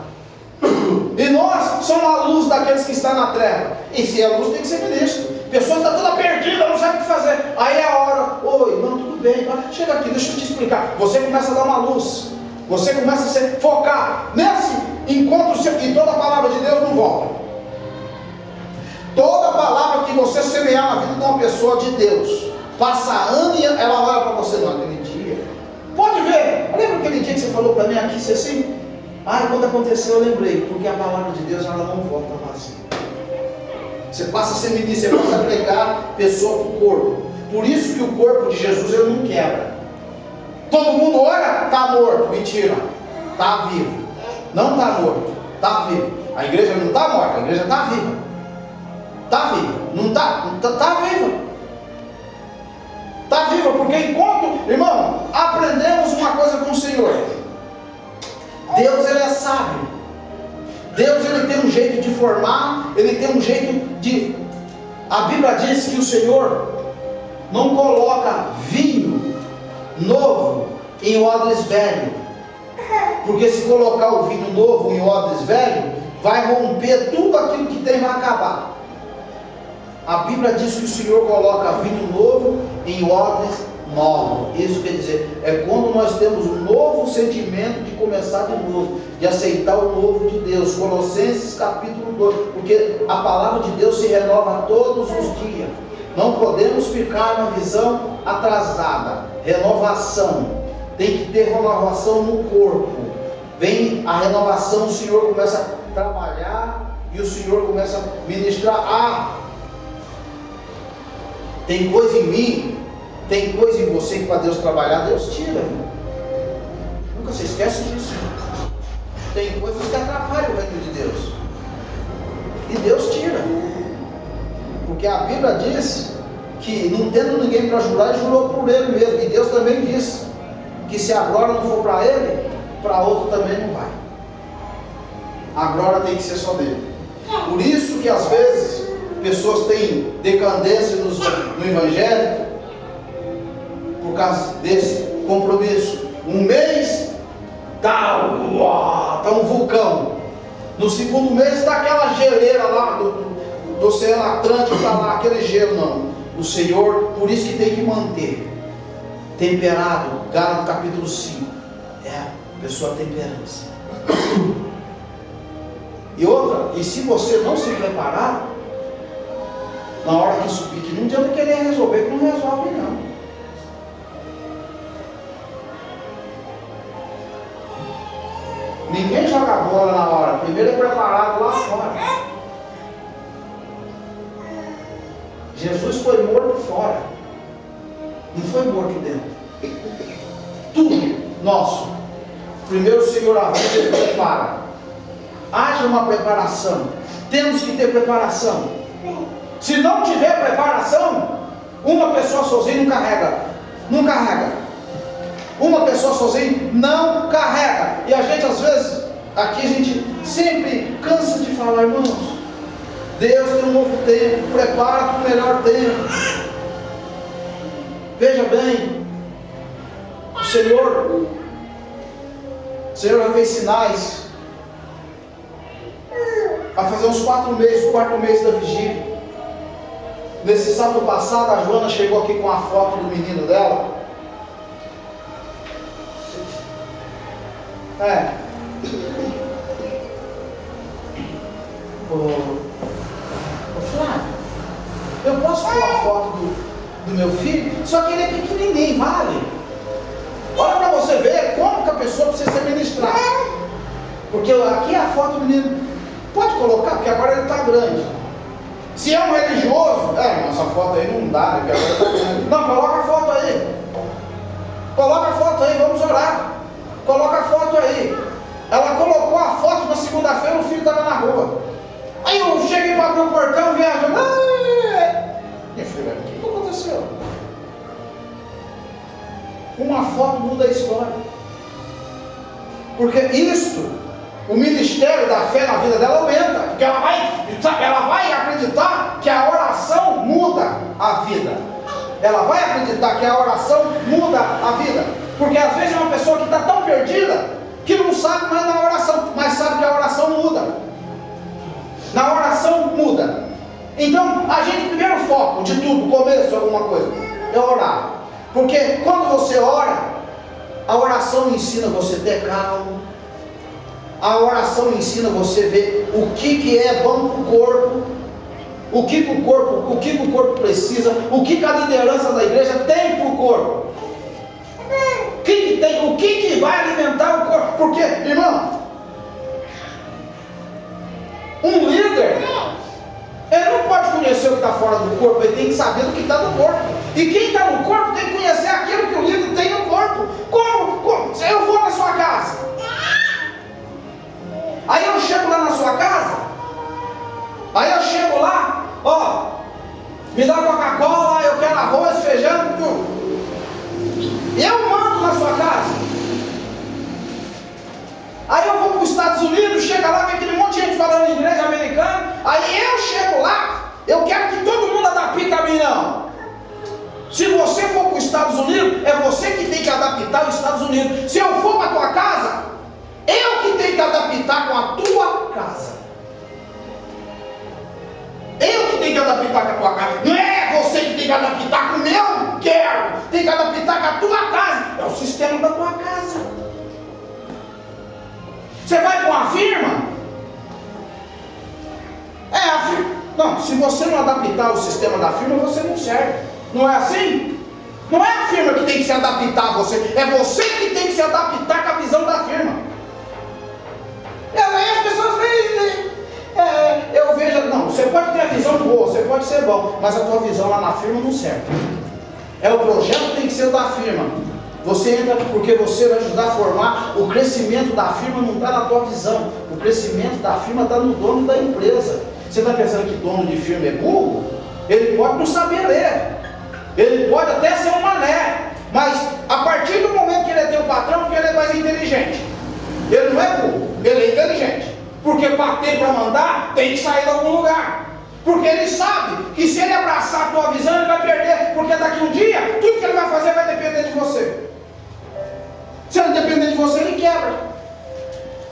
S1: E nós somos a luz daqueles que estão na treva. E se a luz, tem que ser ministro. A pessoa está toda perdida, não sabe o que fazer. Aí é a hora: oi, não, tudo bem, chega aqui, deixa eu te explicar. Você começa a dar uma luz. Você começa a se focar nesse encontro seu, e toda a palavra de Deus não volta. Toda palavra que você semear na vida de uma pessoa de Deus, passa ano e ela olha para você: não, aquele dia. Pode ver, lembra aquele dia que você falou para mim aqui, você assim? Quando aconteceu eu lembrei, porque a palavra de Deus ela não volta vazia. Você passa a ser ministro, você passa a pregar pessoa para o corpo. Por isso que o corpo de Jesus ele não quebra. Todo mundo olha, está morto. Mentira, está vivo. Não está morto, está vivo. A igreja não está morta, a igreja está viva. Está viva, não está viva. Está viva, porque enquanto, irmão, aprendemos uma coisa com o Senhor. Deus, ele é sábio. Deus, ele tem um jeito de formar, ele tem um jeito de... A Bíblia diz que o Senhor não coloca vinho novo em odres velho, porque se colocar o vinho novo em odres velho, vai romper tudo aquilo que tem, vai acabar. A Bíblia diz que o Senhor coloca vinho novo em odres novos. Isso quer dizer, é quando nós temos um novo sentimento de começar de novo, de aceitar o novo de Deus. Colossenses capítulo 2, porque a palavra de Deus se renova todos os dias. Não podemos ficar na visão atrasada. Renovação. Tem que ter renovação no corpo. Vem a renovação, o Senhor começa a trabalhar e o Senhor começa a ministrar. Tem coisa em mim, tem coisa em você que para Deus trabalhar, Deus tira. Nunca se esquece disso. Tem coisas que atrapalham o reino de Deus. E Deus tira. Porque a Bíblia diz que não tendo ninguém para jurar, ele jurou por ele mesmo. E Deus também diz: que se a glória não for para ele, para outro também não vai. A glória tem que ser só dele. Por isso que às vezes pessoas têm decadência no evangelho, por causa desse compromisso. Um mês tá um vulcão, no segundo mês está aquela geleira lá do Oceano Atlântico, está lá aquele gelo. Não, o Senhor, por isso que tem que manter temperado. Gálatas capítulo 5, a pessoa temperança. E outra, e se você não se preparar, na hora que subir, que não adianta querer resolver, que não resolve não. Ninguém joga bola na hora, primeiro é preparado lá fora. Jesus foi morto fora, não foi morto dentro. Tudo nosso, primeiro o Senhor avisa e prepara. Haja uma preparação, temos que ter preparação. Se não tiver preparação, uma pessoa sozinha não carrega. Uma pessoa sozinha não carrega. E a gente às vezes, aqui a gente sempre cansa de falar, irmãos, Deus tem um novo tempo, prepara para o melhor tempo. Veja bem, o Senhor já fez sinais. Vai fazer uns 4 meses, o 4º mês da vigília. Nesse sábado passado, a Joana chegou aqui com a foto do menino dela. Ô Flávio, eu posso pôr a foto do meu filho? Só que ele é pequenininho, vale? Olha para você ver como que a pessoa precisa ser ministrada. Porque aqui é a foto do menino. Pode colocar, porque agora ele está grande. Se é um religioso, essa foto aí não dá, né? Porque agora está grande. Não, coloca a foto aí. Coloca a foto aí, vamos orar. Coloca a foto aí. Ela colocou a foto na segunda-feira, o filho estava na rua. Aí eu cheguei para abrir o portão, viajando. Minha filha, o que aconteceu? Uma foto muda a história. Porque isto, o ministério da fé na vida dela aumenta. Porque ela vai acreditar que a oração muda a vida. Ela vai acreditar que a oração muda a vida. Porque às vezes é uma pessoa que está tão perdida que não sabe mais na oração, mas sabe que a oração muda. Na oração muda. Então, a gente, primeiro foco de tudo, começo de alguma coisa, é orar. Porque quando você ora, a oração ensina você a ter calma. A oração ensina você a ver o que é bom para o corpo. O que o corpo precisa, o que a liderança da igreja tem para o corpo. O que vai alimentar o corpo? Porque, irmão, um líder, ele não pode conhecer o que está fora do corpo, ele tem que saber do que está no corpo. E quem está no corpo tem que conhecer aquilo que o líder tem no corpo. Como? Eu vou na sua casa, aí eu chego lá na sua casa, aí eu chego lá, me dá Coca-Cola, eu quero arroz, feijão, tudo. Eu mando na sua casa. Aí eu vou para os Estados Unidos, chega lá, vem aquele monte de gente falando inglês americano. Aí eu chego lá, eu quero que todo mundo adapte a mim, não. Se você for para os Estados Unidos, é você que tem que adaptar os Estados Unidos. Se eu for para a tua casa, eu que tenho que adaptar com a tua casa. Eu que tenho que adaptar com a tua casa. Não é você que tem que adaptar com o meu quero. Tem que adaptar com a tua casa. É o sistema da tua casa. Você vai com a firma? A firma. Não, se você não adaptar o sistema da firma, você não serve. Não é assim? Não é a firma que tem que se adaptar a você. É você que tem que se adaptar com a visão da firma. E aí as pessoas veem. Eu vejo, não, você pode ter a visão boa, você pode ser bom, mas a tua visão lá na firma não serve. O projeto tem que ser da firma. Você entra porque você vai ajudar a formar. O crescimento da firma não está na tua visão. O crescimento da firma está no dono da empresa. Você está pensando que dono de firma é burro? Ele pode não saber ler. Ele pode até ser um mané. Mas a partir do momento que ele meter o patrão porque ele é mais inteligente. Ele não é burro, ele é inteligente. Porque bater para mandar tem que sair de algum lugar. Porque ele sabe que se ele abraçar a tua visão, ele vai perder. Porque daqui um dia, tudo que ele vai fazer vai depender de você. Se ele depender de você, ele quebra.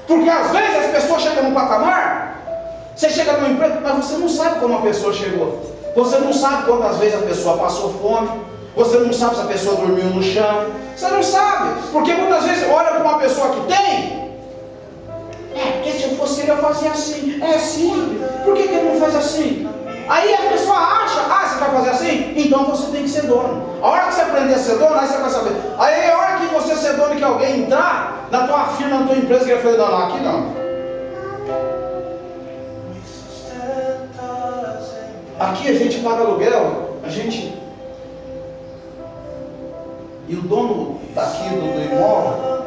S1: Porque às vezes as pessoas chegam num patamar, você chega numa empresa, mas você não sabe como a pessoa chegou. Você não sabe quantas vezes a pessoa passou fome. Você não sabe se a pessoa dormiu no chão. Você não sabe. Porque muitas vezes olha para uma pessoa que tem. Porque se eu fosse ele, eu fazia assim. É simples. Por que ele não faz assim? Aí a pessoa acha, você vai fazer assim? Então você tem que ser dono. A hora que você aprender a ser dono, aí você vai saber. Aí a hora que você ser dono e que alguém entrar na tua firma, na tua empresa, que ele fala, não, aqui não. Aqui a gente paga aluguel, e o dono daqui do imóvel,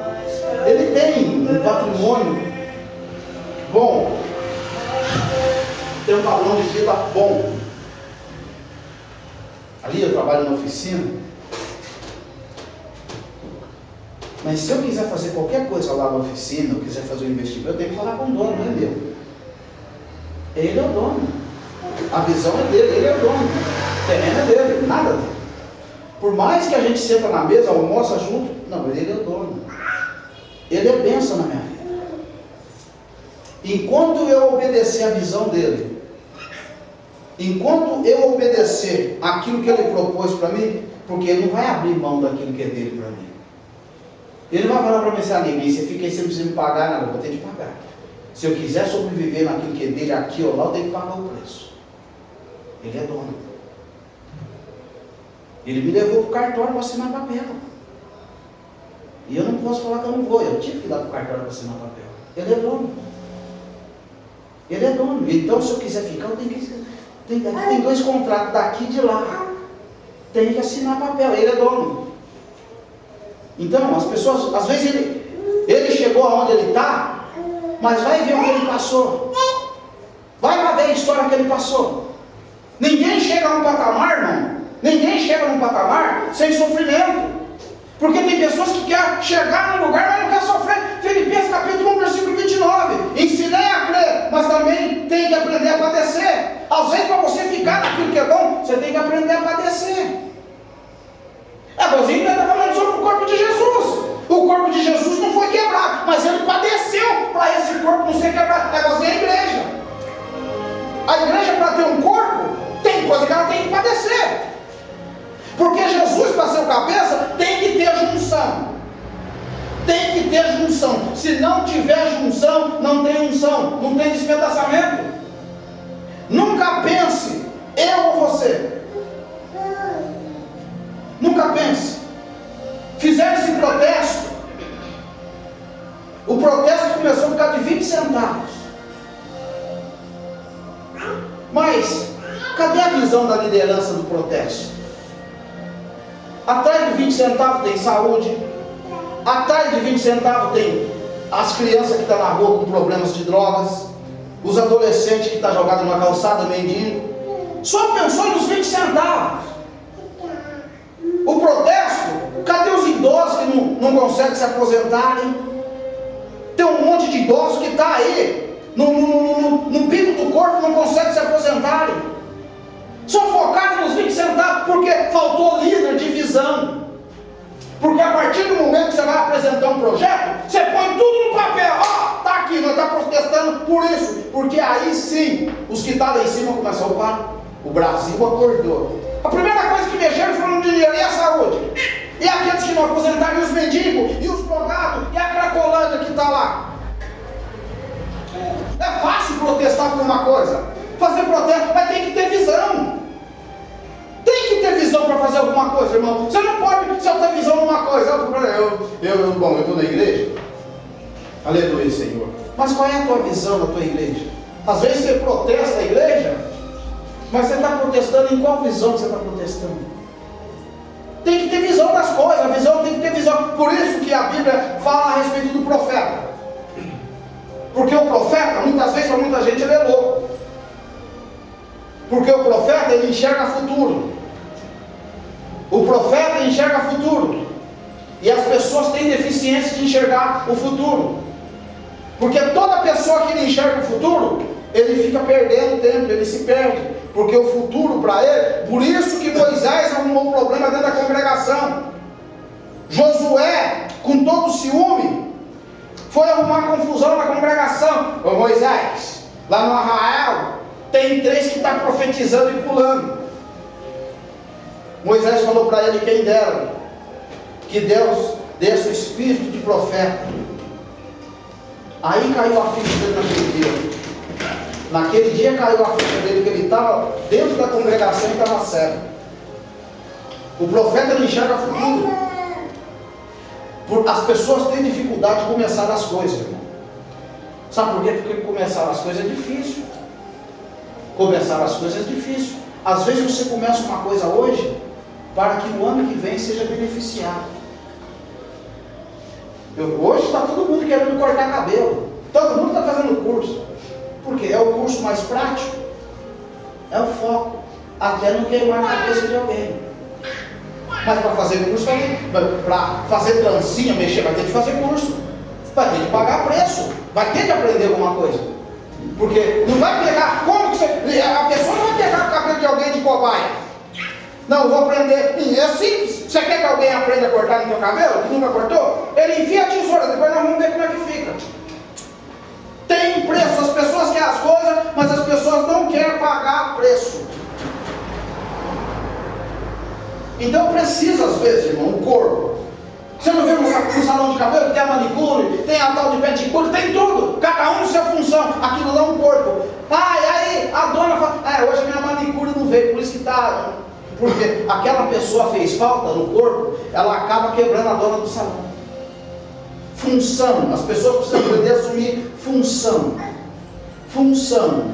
S1: ele tem um patrimônio bom, tem um padrão de vida bom. Ali eu trabalho na oficina, mas se eu quiser fazer qualquer coisa lá na oficina, eu quiser fazer um investimento, eu tenho que falar com o dono, não é meu. Ele é o dono, a visão é dele, ele é o dono, o terreno é dele, nada dele. Por mais que a gente senta na mesa, almoça junto, não, ele é o dono. Ele é bênção na minha vida. Enquanto eu obedecer a visão dele, enquanto eu obedecer aquilo que ele propôs para mim, porque ele não vai abrir mão daquilo que é dele para mim. Ele não vai falar para mim assim, ninguém, você fica aí, você não precisa me pagar nada, eu vou ter que pagar. Se eu quiser sobreviver naquilo que é dele, aqui ou lá, eu tenho que pagar o preço. Ele é dono. Ele me levou para o cartório para assinar papel. E eu não posso falar que eu não vou. Eu tive que ir lá para o cartório para assinar papel. Ele é dono. Ele é dono. Então, se eu quiser ficar, eu tenho que... Tem 2 contratos daqui e de lá. Tem que assinar papel. Ele é dono. Então, as pessoas... Às vezes ele chegou aonde ele está, mas vai ver o que ele passou. Vai ver a história que ele passou. Ninguém chega num patamar, irmão. Ninguém chega num patamar sem sofrimento. Porque tem pessoas que querem chegar num lugar, mas não quer sofrer. Filipenses capítulo 1, versículo 29. Ensinei a crer, mas também tem que aprender a padecer. Às vezes, para você ficar naquilo que é bom, você tem que aprender a padecer. Agostinho está falando sobre o corpo de Jesus. O corpo de Jesus não foi quebrado, mas ele padeceu para esse corpo não ser quebrado. Agostinho é a igreja. A igreja, para ter um corpo, tem coisa que ela tem que padecer. Porque Jesus, para ser o cabeça, tem que ter junção. Tem que ter junção. Se não tiver junção, não tem unção, não tem despedaçamento. Nunca pense, eu ou você. Nunca pense. Fizeram esse protesto. O protesto começou por causa de 20 centavos. Mas, cadê a visão da liderança do protesto? Atrás de 20 centavos tem saúde. Atrás de 20 centavos tem as crianças que estão na rua com problemas de drogas. Os adolescentes que estão jogados na calçada mendigo. Só pensou nos 20 centavos. O protesto, cadê os idosos que não conseguem se aposentarem? Tem um monte de idosos que está aí no pico do corpo, não conseguem se aposentarem. Só focado nos 20 centavos porque faltou líder de visão. Porque a partir do momento que você vai apresentar um projeto, você põe tudo no papel. Está aqui, nós estamos protestando por isso. Porque aí sim, os que estão lá em cima começam a falar, o Brasil acordou. A primeira coisa que mexeram foi no dinheiro e a saúde. E aqueles que não aposentaram, e os mendigos, e os drogados, e a cracolândia que está lá. É fácil protestar por uma coisa. Fazer protesto, mas tem que ter visão. Tem que ter visão para fazer alguma coisa, irmão. Você não pode só ter visão numa coisa. Eu estou na igreja. Aleluia, Senhor. Mas qual é a tua visão da tua igreja? Às vezes você protesta a igreja, mas você está protestando em qual visão que você está protestando? Tem que ter visão das coisas. A visão tem que ter visão. Por isso que a Bíblia fala a respeito do profeta. Porque o profeta, muitas vezes, para muita gente, ele é louco. Porque o profeta, ele enxerga futuro. O profeta enxerga futuro. E as pessoas têm deficiência de enxergar o futuro. Porque toda pessoa que não enxerga o futuro, ele fica perdendo tempo, ele se perde. Porque o futuro para ele, por isso que Moisés arrumou um problema dentro da congregação. Josué, com todo o ciúme, foi arrumar confusão na congregação. Ô Moisés, lá no Arraial, tem 3 que estão profetizando e pulando. Moisés falou para ele: quem dera que Deus desse o espírito de profeta. Aí caiu a ficha dele naquele dia. Naquele dia caiu a ficha dele, que ele estava dentro da congregação e estava cego. O profeta não enxerga futuro. As pessoas têm dificuldade de começar as coisas, irmão. Sabe por quê? Porque começar as coisas é difícil. Começar as coisas é difícil. Às vezes você começa uma coisa hoje, para que no ano que vem seja beneficiado. Hoje está todo mundo querendo cortar cabelo. Todo mundo está fazendo curso. Porque é o curso mais prático. É o foco. Até não queimar na cabeça de alguém. Mas para fazer curso, para fazer trancinha, mexer, vai ter que fazer curso. Vai ter que pagar preço. Vai ter que aprender alguma coisa. Porque não vai pegar. Como que você. A pessoa não vai pegar o cabelo de alguém de cobaia. Não, vou aprender. É simples. Você quer que alguém aprenda a cortar no teu cabelo, que nunca cortou? Ele enfia a tesoura, depois nós vamos ver como é que fica. Tem preço. As pessoas querem as coisas, mas as pessoas não querem pagar preço. Então precisa, às vezes, irmão, o corpo. Você não vê no salão de cabelo, tem a manicure, tem a tal de pedicure, tem tudo. Cada um sua função. Aquilo lá é um corpo. E aí a dona fala: hoje minha manicure não veio, por isso que está. Porque aquela pessoa fez falta no corpo, ela acaba quebrando a dona do salão. Função. As pessoas precisam aprender a assumir função. Função.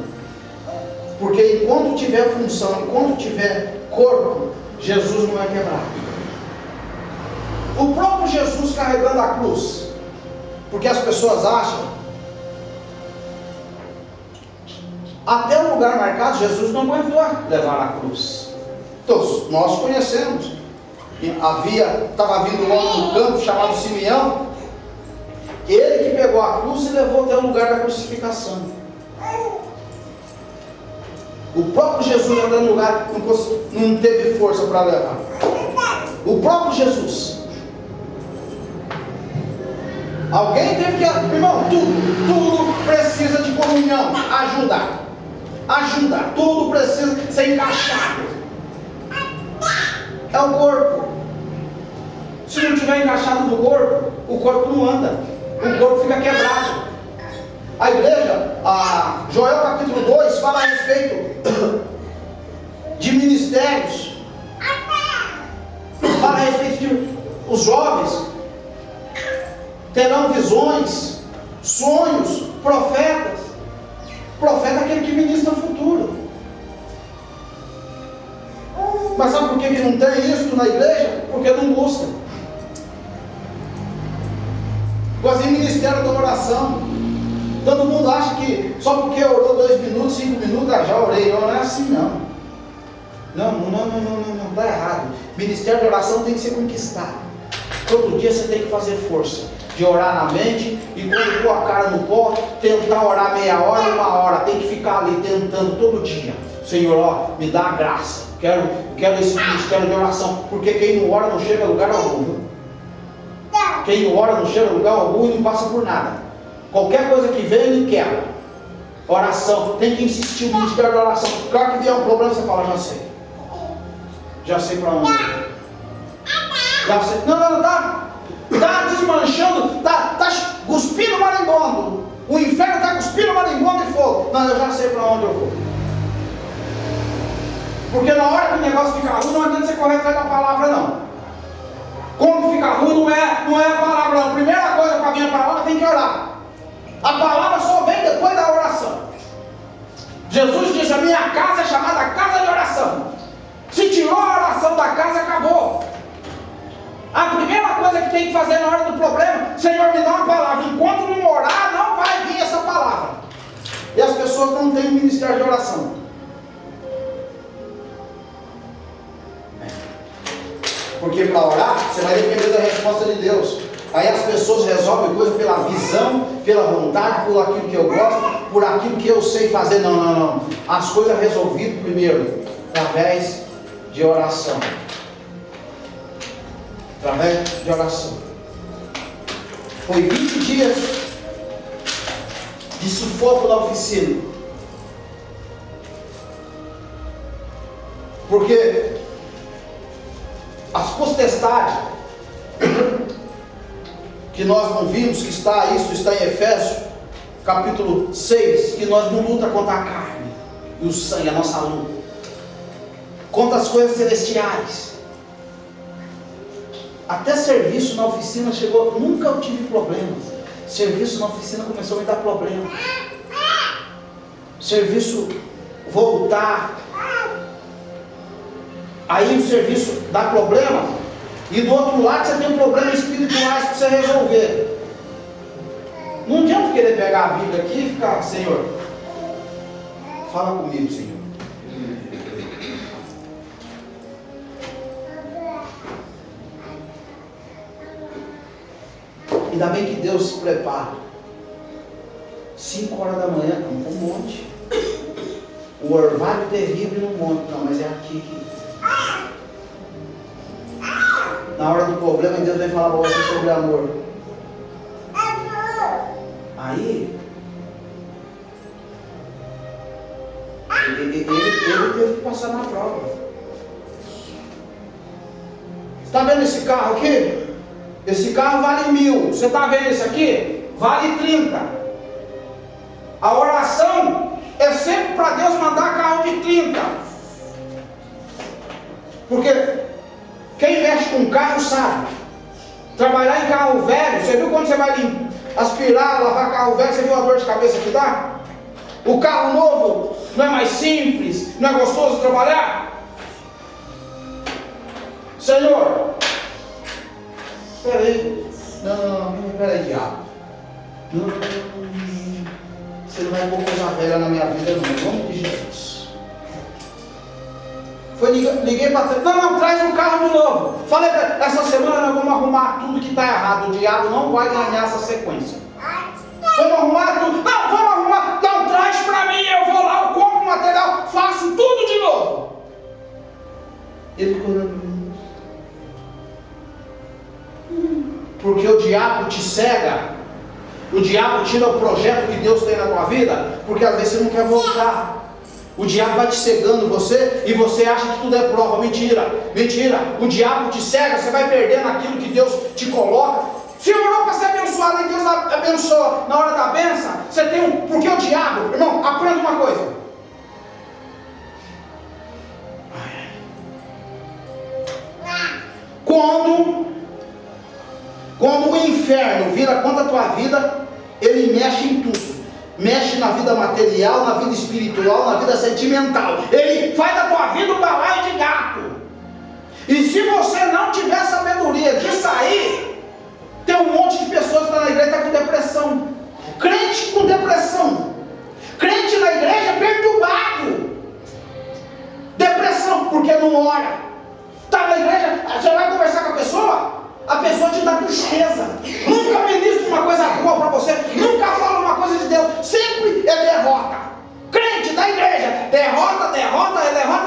S1: Porque enquanto tiver função, enquanto tiver corpo, Jesus não é quebrado. O próprio Jesus carregando a cruz. Porque as pessoas acham, até o lugar marcado, Jesus não aguentou levar a cruz. Todos nós conhecemos. Estava vindo um homem no campo chamado Simeão. Ele que pegou a cruz e levou até o lugar da crucificação. O próprio Jesus andando no lugar, não teve força para levar. O próprio Jesus. Alguém teve que. Irmão, tudo precisa de comunhão. Ajuda. Tudo precisa ser encaixado. É o corpo. Se não tiver encaixado no corpo, o corpo não anda. O corpo fica quebrado. A igreja, Joel capítulo 2, fala a respeito de ministérios. Fala a respeito de os jovens terão visões, sonhos, profetas. Profeta é aquele que ministra o futuro. Mas sabe por que não tem isso na igreja? Porque não busca. Quase ministério da oração. Todo mundo acha que só porque orou 2 minutos, 5 minutos, já orei. Não é assim não. Não, está errado. Ministério de oração tem que ser conquistado. Todo dia você tem que fazer força de orar na mente, e quando pôr a cara no pó, tentar orar meia hora, 1 hora. Tem que ficar ali tentando todo dia. Senhor, ó, me dá a graça. Quero esse ministério de oração. Porque quem não ora não chega a lugar algum. Viu? Quem não ora não chega a lugar algum e não passa por nada. Qualquer coisa que vem, ele quebra. Oração, tem que insistir no ministério de oração. Claro que vier um problema, você fala: já sei para onde. Já sei. Não, tá desmanchando, tá cuspindo marimbondo. O inferno está cuspindo marimbondo e fogo. Não, eu já sei para onde eu vou. Porque na hora que o negócio fica ruim, não adianta você correr atrás da palavra, não. Quando fica ruim, não é a palavra, não. A primeira coisa para vir a palavra, tem que orar. A palavra só vem depois da oração. Jesus disse: a minha casa é chamada casa de oração. Se tirou a oração da casa, acabou. A primeira coisa que tem que fazer na hora do problema: Senhor, me dá uma palavra. Enquanto não orar, não vai vir essa palavra. E as pessoas não têm ministério de oração. Porque para orar, você vai depender da resposta resposta de Deus. Aí as pessoas resolvem coisa pela visão, pela vontade, por aquilo que eu gosto, por aquilo que eu sei fazer. Não, não, não. As coisas resolvidas primeiro, através de oração. Através de oração. Foi 20 dias de sufoco na oficina. Porque as potestades que nós não vimos, que isso está em Efésios, capítulo 6, que nós não luta contra a carne e o sangue, a nossa luta, contra as coisas celestiais. Até serviço na oficina chegou, nunca eu tive problemas. Serviço na oficina começou a me dar problema. Serviço voltar. Aí o serviço dá problema. E do outro lado você tem problemas espirituais para você resolver. Não adianta querer pegar a Bíblia aqui e ficar, Senhor, fala comigo, Senhor. Ainda bem que Deus se prepara. 5 horas da manhã, um monte. O orvalho terrível no monte. Não, mas é aqui que... Na hora do problema, Deus vai falar para você sobre amor. Aí, ele teve que passar na prova. Está vendo esse carro aqui? Esse carro vale 1.000. Você está vendo esse aqui? Vale 30. A oração é sempre para Deus mandar carro de 30. Porque quem mexe com carro sabe. Trabalhar em carro velho, você viu quando você vai aspirar, lavar carro velho, você viu a dor de cabeça que dá? O carro novo não é mais simples, não é gostoso trabalhar? Senhor, peraí, não, peraí, diabo. Não, você não vai pôr coisa velha na minha vida, não, em nome de Jesus. Liguei para trás, não, traz um carro de novo. Falei, essa semana nós vamos arrumar tudo que está errado. O diabo não vai ganhar essa sequência. Vamos arrumar tudo. Não, vamos arrumar. Não, traz para mim, eu vou lá, eu compro o material, faço tudo de novo. Ele ficou olhando. Porque o diabo te cega. O diabo tira o projeto que Deus tem na tua vida, porque às vezes você não quer voltar. O diabo vai te cegando você e você acha que tudo é prova. Mentira, mentira. O diabo te cega, você vai perdendo aquilo que Deus te coloca. Se orou para ser abençoado e Deus abençoa na hora da bênção, você tem um... Porque o diabo, irmão, aprenda uma coisa. Quando o inferno vira contra a tua vida, ele mexe em tudo. Mexe na vida material, na vida espiritual, na vida sentimental. Ele faz da tua vida um balaio de gato. E se você não tiver sabedoria de sair, tem um monte de pessoas que estão na igreja e estão com depressão. Crente com depressão. Crente na igreja perturbado. Depressão, porque não ora. Está na igreja, você vai conversar com a pessoa te dá tristeza. Nunca ministra uma coisa boa para você. Nunca fala uma coisa de Deus. Sempre é derrota. Crente da igreja, derrota,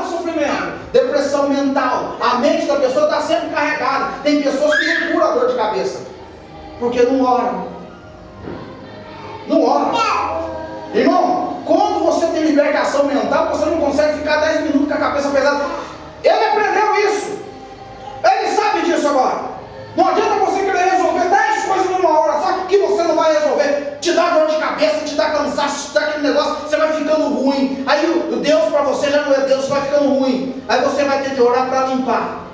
S1: sofrimento. Depressão mental. A mente da pessoa está sempre carregada. Tem pessoas que não curam a dor de cabeça, porque não oram. Não oram. Irmão, quando você tem libertação mental, você não consegue ficar 10 minutos com a cabeça pesada. Ele aprendeu isso. Ele sabe disso agora. Não adianta você querer resolver 10 coisas numa hora só que você não vai resolver. Te dá dor de cabeça, te dá cansaço, te dá aquele negócio, você vai ficando ruim. Aí o Deus para você já não é Deus, você vai ficando ruim. Aí você vai ter que orar para limpar.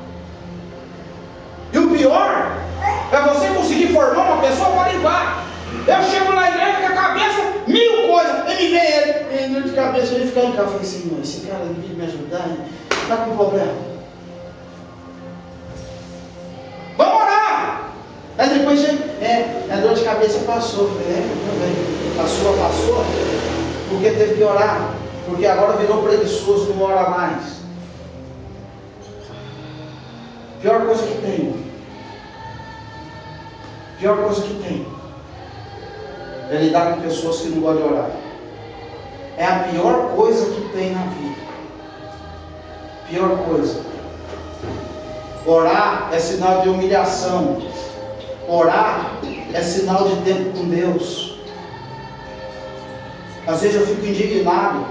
S1: E o pior é você conseguir formar uma pessoa para limpar. Eu chego na igreja com a cabeça, 1000 coisas. Ele vem ele dor de cabeça, ele fica em casa. Eu falei assim, não, esse cara devia me ajudar, está com problema. Vamos orar! Aí depois a dor de cabeça passou. Passou, porque teve que orar, porque agora virou preguiçoso, não ora mais. Pior coisa que tem. Pior coisa que tem é lidar com pessoas que não gostam de orar. É a pior coisa que tem na vida. Pior coisa. Orar é sinal de humilhação. Orar é sinal de tempo com Deus. Às vezes eu fico indignado